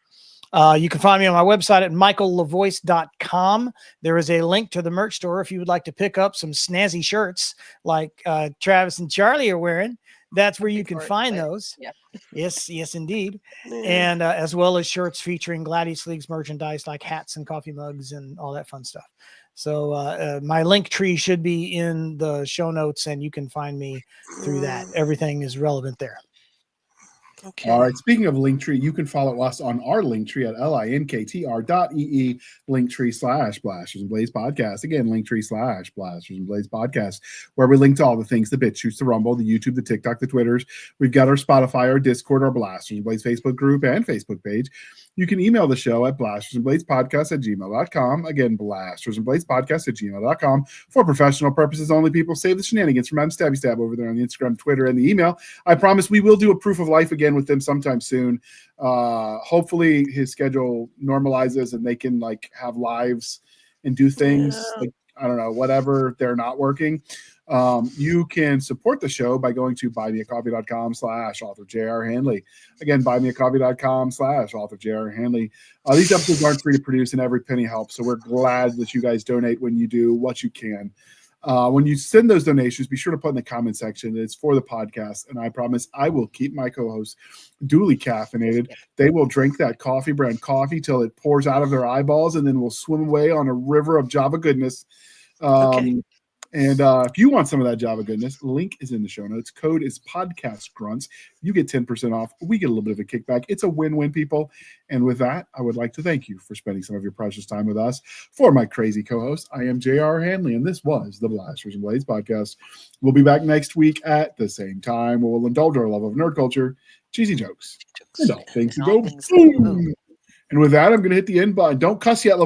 You can find me on my website at michaellavoice.com. There is a link to the merch store if you would like to pick up some snazzy shirts like Travis and Charlie are wearing. That's where you can find those. Yeah. Yes, indeed. And as well as shirts featuring Gladius League's merchandise like hats and coffee mugs and all that fun stuff. So my link tree should be in the show notes, and you can find me through that. Everything is relevant there. Okay. All right. Speaking of Linktree, you can follow us on our Linktree at linktr.ee Linktree/Blasters and Blaze Podcast. Again, Linktree/Blasters and Blaze Podcast, where we link to all the things: the BitChutes, the Rumble, the YouTube, the TikTok, the Twitters. We've got our Spotify, our Discord, our Blasters and Blaze Facebook group and Facebook page. You can email the show at blastersandblazepodcast@gmail.com. Again, blastersandblazepodcast@gmail.com. For professional purposes only, people save the shenanigans from Stabby Stab over there on the Instagram, Twitter, and the email. I promise we will do a proof of life again with them sometime soon. Hopefully his schedule normalizes and they can like have lives and do things like, I don't know, whatever they're not working. You can support the show by going to buymeacoffee.com/author J.R. Handley. Again, buymeacoffee.com/author J.R. Handley. These episodes aren't free to produce and every penny helps. So we're glad that you guys donate when you do what you can. When you send those donations, be sure to put in the comment section that it's for the podcast. And I promise I will keep my co-hosts duly caffeinated. They will drink that coffee brand coffee till it pours out of their eyeballs, and then we'll swim away on a river of Java goodness. And if you want some of that Java goodness, link is in the show notes. Code is podcast grunts. You get 10% off. We get a little bit of a kickback. It's a win-win, people. And with that, I would like to thank you for spending some of your precious time with us. For my crazy co-host, I am J.R. Handley, and this was the Blasters and Blades podcast. We'll be back next week at the same time. We'll indulge our love of nerd culture, cheesy jokes, and all things to go boom. And with that, I'm going to hit the end button. Don't cuss yet,